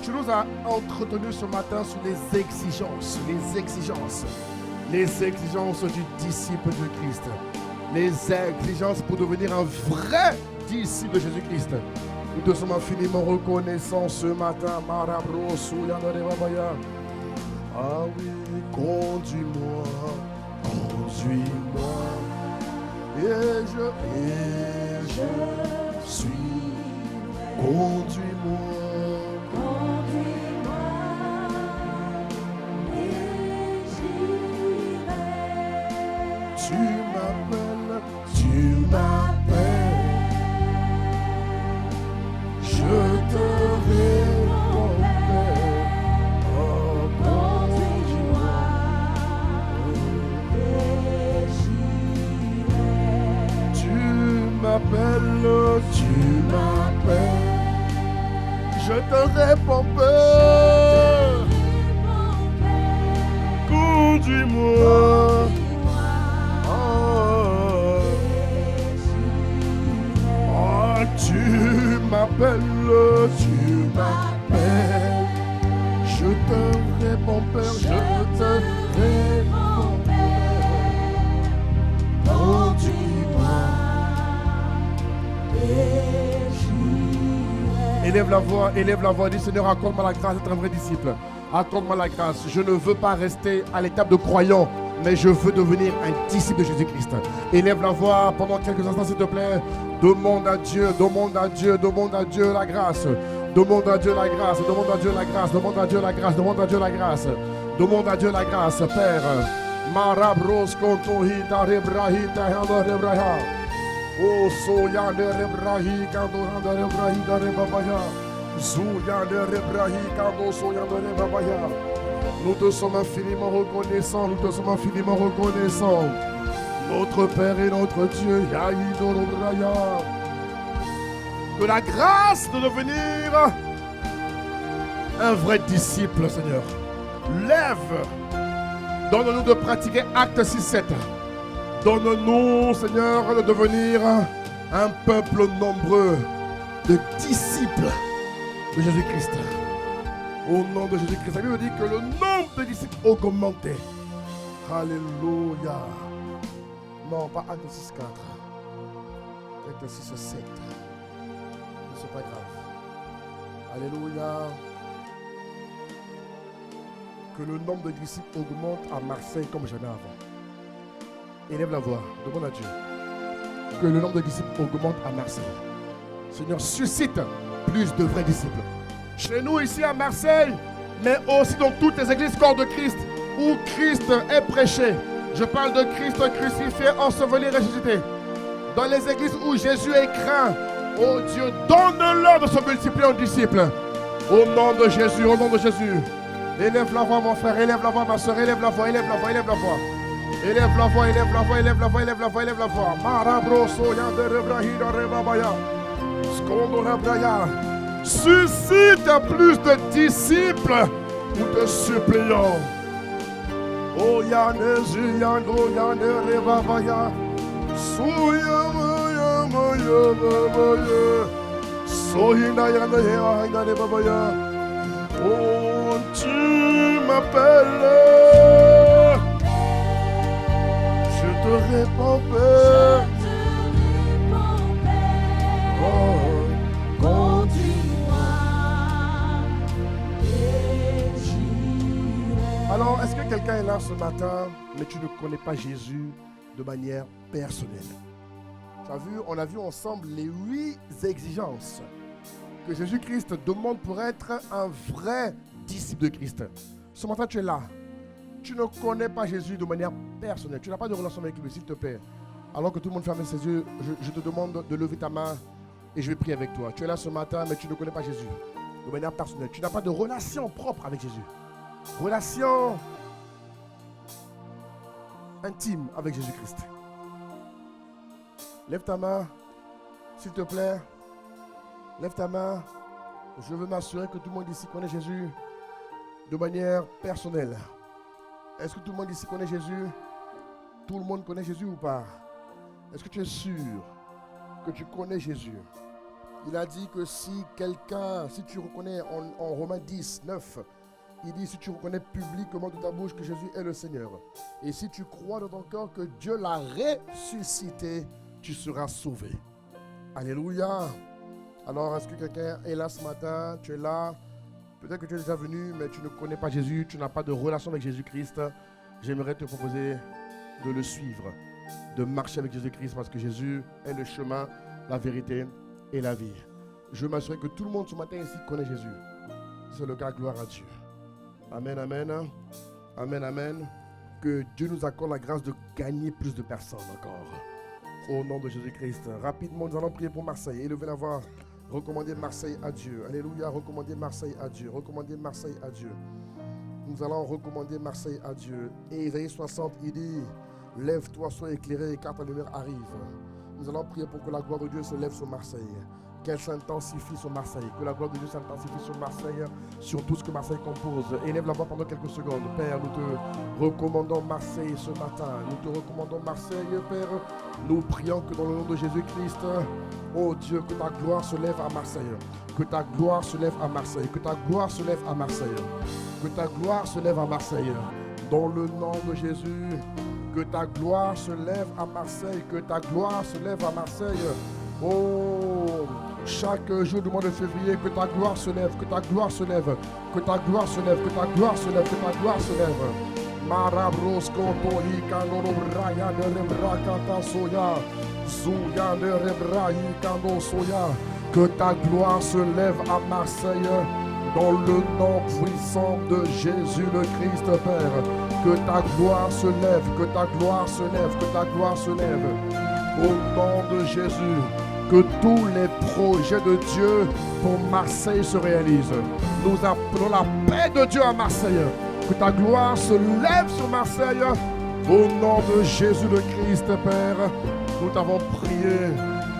Tu nous as entretenus ce matin sur les exigences du disciple de Christ. Les exigences pour devenir un vrai disciple de Jésus-Christ. Nous te sommes infiniment reconnaissants ce matin. Ah oui, conduis-moi. Et je suis. Conduis-moi. Tu m'appelles, je te répondrai. Oh, conduis-moi, et j'irai. Tu m'appelles, je te répondrai. Conduis-moi. Tu m'appelles, je te réponds, Père, je te réponds, Père. Conduis-moi, et j'irai. Élève la voix, dis Seigneur, accorde-moi la grâce d'être un vrai disciple. Accorde-moi la grâce. Je ne veux pas rester à l'étape de croyant, mais je veux devenir un disciple de Jésus-Christ. Élève la voix pendant quelques instants, s'il te plaît. Demande à Dieu la grâce. Demande à Dieu la grâce. Demande à Dieu la grâce. Demande à Dieu la grâce. Demande à Dieu la grâce. Demande à Dieu la grâce, Père. Marabros kontohita rebrahita handa rebraha. O soya de rebrahi kando handa rebrahi da rebabaya. Zuya de rebrahi kando soya de rebabaya. Nous te sommes infiniment reconnaissants. Nous te sommes infiniment reconnaissants. Notre Père et notre Dieu, de la grâce de devenir un vrai disciple, Seigneur. Lève, donne-nous de pratiquer Acte 6-7. Donne-nous, Seigneur, de devenir un peuple nombreux de disciples de Jésus-Christ. Au nom de Jésus-Christ, la Bible dit que le nombre de disciples augmentait. Alléluia. Non, pas Acte 6-4. Acte 6-7. Mais c'est pas grave. Alléluia. Que le nombre de disciples augmente à Marseille comme jamais avant. Élève la voix. Demande à Dieu. Que le nombre de disciples augmente à Marseille. Seigneur, suscite plus de vrais disciples. Chez nous ici à Marseille, mais aussi dans toutes les églises corps de Christ, où Christ est prêché. Je parle de Christ crucifié, enseveli, ressuscité. Dans les églises où Jésus est craint, oh Dieu, donne-leur de se multiplier en disciples. Au nom de Jésus, au nom de Jésus. Élève la voix, mon frère, élève la voix, ma soeur, élève la voix, élève la voix, élève la voix. Élève la voix, élève la voix, élève la voix, élève la voix, élève la voix. Marabroso, yande rebrahida rebabaya. Skondo rebraya. Suscite plus de disciples, nous te supplions. Oh yane zuyando yane rebabaya. Suya moya moya babaya. Sohina yane yane rebabaya. Oh, tu m'appelles. Je te réponds, Père. Oh, conduis-moi. Alors, est-ce que quelqu'un est là ce matin, mais tu ne connais pas Jésus de manière personnelle? Tu as vu, on a vu ensemble les 8 exigences que Jésus-Christ demande pour être un vrai disciple de Christ. Ce matin, tu es là. Tu ne connais pas Jésus de manière personnelle. Tu n'as pas de relation avec lui, s'il te plaît. Alors que tout le monde ferme ses yeux, je te demande de lever ta main et je vais prier avec toi. Tu es là ce matin, mais tu ne connais pas Jésus de manière personnelle. Tu n'as pas de relation propre avec Jésus. Relation intime avec Jésus-Christ. Lève ta main, s'il te plaît. Lève ta main. Je veux m'assurer que tout le monde ici connaît Jésus de manière personnelle. Est-ce que tout le monde ici connaît Jésus? Tout le monde connaît Jésus ou pas? Est-ce que tu es sûr que tu connais Jésus? Il a dit que si tu reconnais en Romains 10, 9, il dit si tu reconnais publiquement de ta bouche que Jésus est le Seigneur, et si tu crois dans ton cœur que Dieu l'a ressuscité, tu seras sauvé. Alléluia. Alors, est-ce que quelqu'un est là ce matin? Tu es là. Peut-être que tu es déjà venu, mais tu ne connais pas Jésus, tu n'as pas de relation avec Jésus-Christ. J'aimerais te proposer de le suivre, de marcher avec Jésus-Christ, parce que Jésus est le chemin, la vérité et la vie. Je veux m'assurer que tout le monde ce matin ici connaît Jésus. C'est le cas, gloire à Dieu. Amen, amen. Amen, amen. Que Dieu nous accorde la grâce de gagner plus de personnes encore. Au nom de Jésus-Christ. Rapidement, nous allons prier pour Marseille. Élevez la voix. Recommandez Marseille à Dieu. Alléluia. Recommandez Marseille à Dieu. Recommandez Marseille à Dieu. Nous allons recommander Marseille à Dieu. Et Isaïe 60, il dit, lève-toi, sois éclairé, car ta lumière arrive. Nous allons prier pour que la gloire de Dieu se lève sur Marseille. Qu'elle s'intensifie sur Marseille. Que la gloire de Dieu s'intensifie sur Marseille, sur tout ce que Marseille compose. Élève la voix pendant quelques secondes. Père, nous te recommandons Marseille ce matin. Nous te recommandons Marseille, Père. Nous prions que dans le nom de Jésus-Christ, oh Dieu, que ta gloire se lève à Marseille. Que ta gloire se lève à Marseille. Que ta gloire se lève à Marseille. Que ta gloire se lève à Marseille. Dans le nom de Jésus, que ta gloire se lève à Marseille. Que ta gloire se lève à Marseille. Oh, chaque jour du mois de février, que ta gloire se lève, que ta gloire se lève, que ta gloire se lève, que ta gloire se lève, que ta gloire se lève. Marabros konto hikando raya de rebrakata soya, zuya de rebra hikando soya. Que ta gloire se lève à Marseille, dans le nom puissant de Jésus le Christ, Père. Que ta gloire se lève, que ta gloire se lève, que ta gloire se lève. Au nom de Jésus, que tous les projets de Dieu pour Marseille se réalisent. Nous appelons la paix de Dieu à Marseille. Que ta gloire se lève sur Marseille. Au nom de Jésus le Christ, Père, nous t'avons prié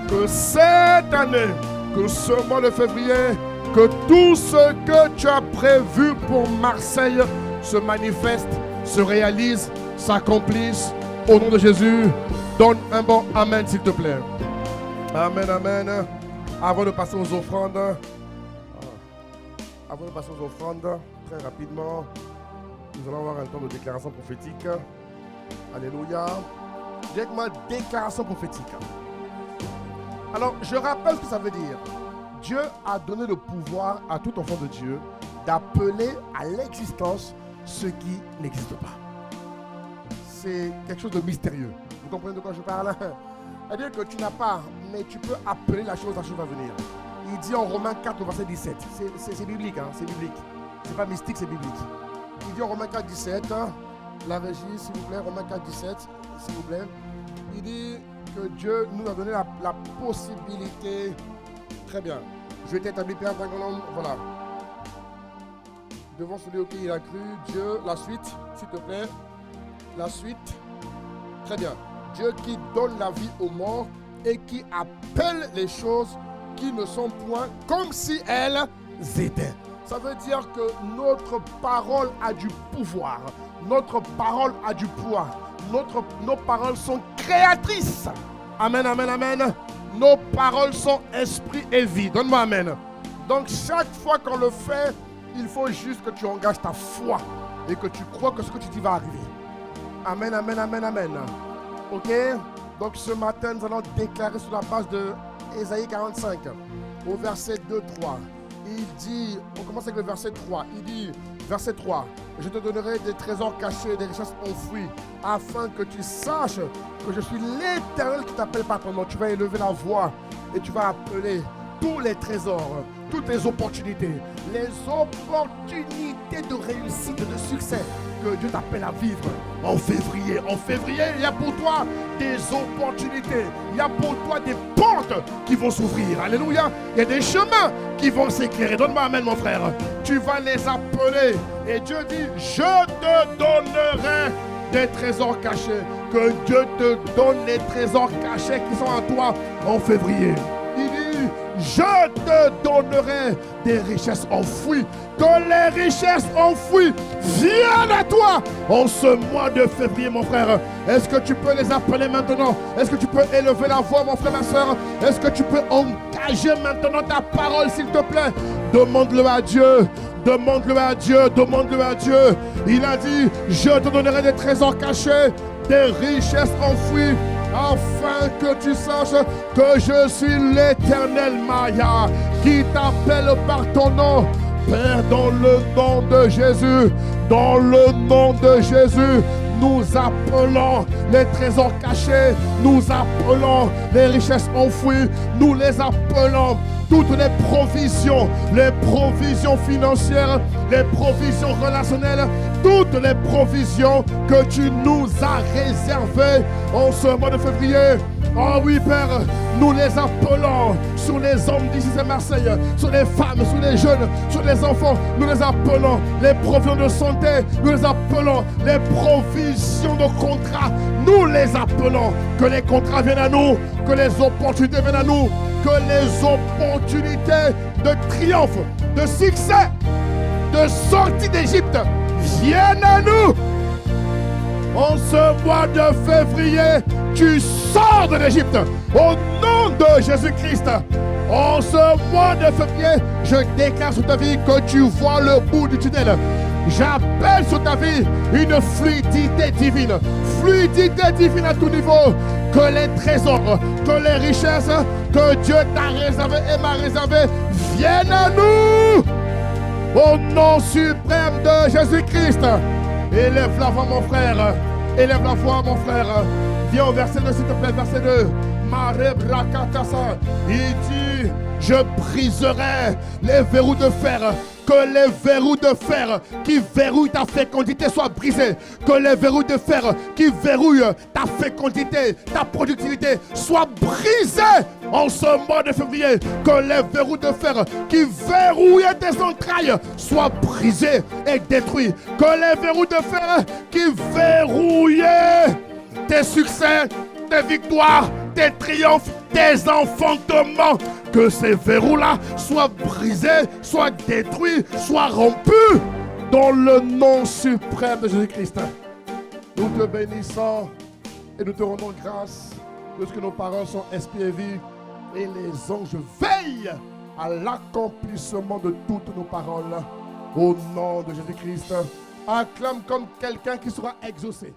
que cette année, que ce mois de février, que tout ce que tu as prévu pour Marseille se manifeste, se réalise, s'accomplisse. Au nom de Jésus, donne un bon amen s'il te plaît. Amen, amen. Avant de passer aux offrandes, très rapidement, nous allons avoir un temps de déclaration prophétique. Alléluia. J'ai avec moi déclaration prophétique. Alors, je rappelle ce que ça veut dire. Dieu a donné le pouvoir à tout enfant de Dieu d'appeler à l'existence ce qui n'existe pas. C'est quelque chose de mystérieux. Vous comprenez de quoi je parle? C'est-à-dire que tu n'as pas, mais tu peux appeler la chose à venir. Il dit en Romains 4, verset 17. C'est biblique, hein, c'est biblique. C'est pas mystique, c'est biblique. Il dit en Romains 4, 17, la régie, s'il vous plaît, Romains 4, 17, s'il vous plaît. Il dit que Dieu nous a donné la possibilité. Très bien. Je vais t'établir Père dans ton nom. Voilà. Devant celui auquel il a cru, Dieu, la suite, s'il te plaît. La suite. Très bien. Dieu qui donne la vie aux morts et qui appelle les choses qui ne sont point comme si elles étaient. Ça veut dire que notre parole a du pouvoir. Notre parole a du poids. Nos paroles sont créatrices. Amen, amen, amen. Nos paroles sont esprit et vie. Donne-moi amen. Donc chaque fois qu'on le fait, il faut juste que tu engages ta foi et que tu crois que ce que tu dis va arriver. Amen, amen, amen, amen. Ok? Donc ce matin, nous allons déclarer sur la base de Ésaïe 45, au verset 2-3. Il dit, on commence avec le verset 3. Il dit, verset 3, je te donnerai des trésors cachés, des richesses enfouies, afin que tu saches que je suis l'Éternel qui t'appelle par ton nom. Tu vas élever la voix et tu vas appeler tous les trésors, toutes les opportunités de réussite, de succès que Dieu t'appelle à vivre en février. En février, il y a pour toi des opportunités. Il y a pour toi des portes qui vont s'ouvrir. Alléluia. Il y a des chemins qui vont s'éclairer. Donne-moi amen, mon frère. Tu vas les appeler. Et Dieu dit, je te donnerai des trésors cachés. Que Dieu te donne les trésors cachés qui sont à toi en février. Il dit, je te donnerai des richesses enfouies. Que les richesses enfouies viennent à toi en ce mois de février, mon frère. Est-ce que tu peux les appeler maintenant? Est-ce que tu peux élever la voix, mon frère, ma soeur? Est-ce que tu peux engager maintenant ta parole, s'il te plaît? Demande-le à Dieu. Demande-le à Dieu. Demande-le à Dieu. Il a dit, je te donnerai des trésors cachés, des richesses enfouies, afin que tu saches que je suis l'Éternel Maya, qui t'appelle par ton nom. Père, dans le nom de Jésus, dans le nom de Jésus, nous appelons les trésors cachés, nous appelons les richesses enfouies, nous les appelons toutes les provisions financières, les provisions relationnelles, toutes les provisions que tu nous as réservées en ce mois de février. Oh oui, Père, nous les appelons sur les hommes d'ici à Marseille, sur les femmes, sur les jeunes, sur les enfants. Nous les appelons les provisions de santé, nous les appelons les provisions de contrats. Nous les appelons, que les contrats viennent à nous, que les opportunités viennent à nous, que les opportunités de triomphe, de succès, de sortie d'Égypte viennent à nous. En ce mois de février, tu sors de l'Égypte au nom de Jésus-Christ. En ce mois de février, je déclare sur ta vie que tu vois le bout du tunnel. J'appelle sur ta vie une fluidité divine à tout niveau. Que les trésors, que les richesses que Dieu t'a réservées et m'a réservées viennent à nous. Au nom suprême de Jésus-Christ. Élève la voix, mon frère. Élève la voix, mon frère. Viens au verset 2, s'il te plaît, verset 2. Il dit, je briserai les verrous de fer. Que les verrous de fer qui verrouillent ta fécondité soient brisés. Que les verrous de fer qui verrouillent ta fécondité, ta productivité soient brisés en ce mois de février. Que les verrous de fer qui verrouillent tes entrailles soient brisés et détruits. Que les verrous de fer qui verrouillent tes succès, tes victoires, tes triomphes, tes enfantements, que ces verrous-là soient brisés, soient détruits, soient rompus dans le nom suprême de Jésus-Christ. Nous te bénissons et nous te rendons grâce de ce que nos paroles sont esprit et vie, et les anges veillent à l'accomplissement de toutes nos paroles. Au nom de Jésus-Christ, acclame comme quelqu'un qui sera exaucé.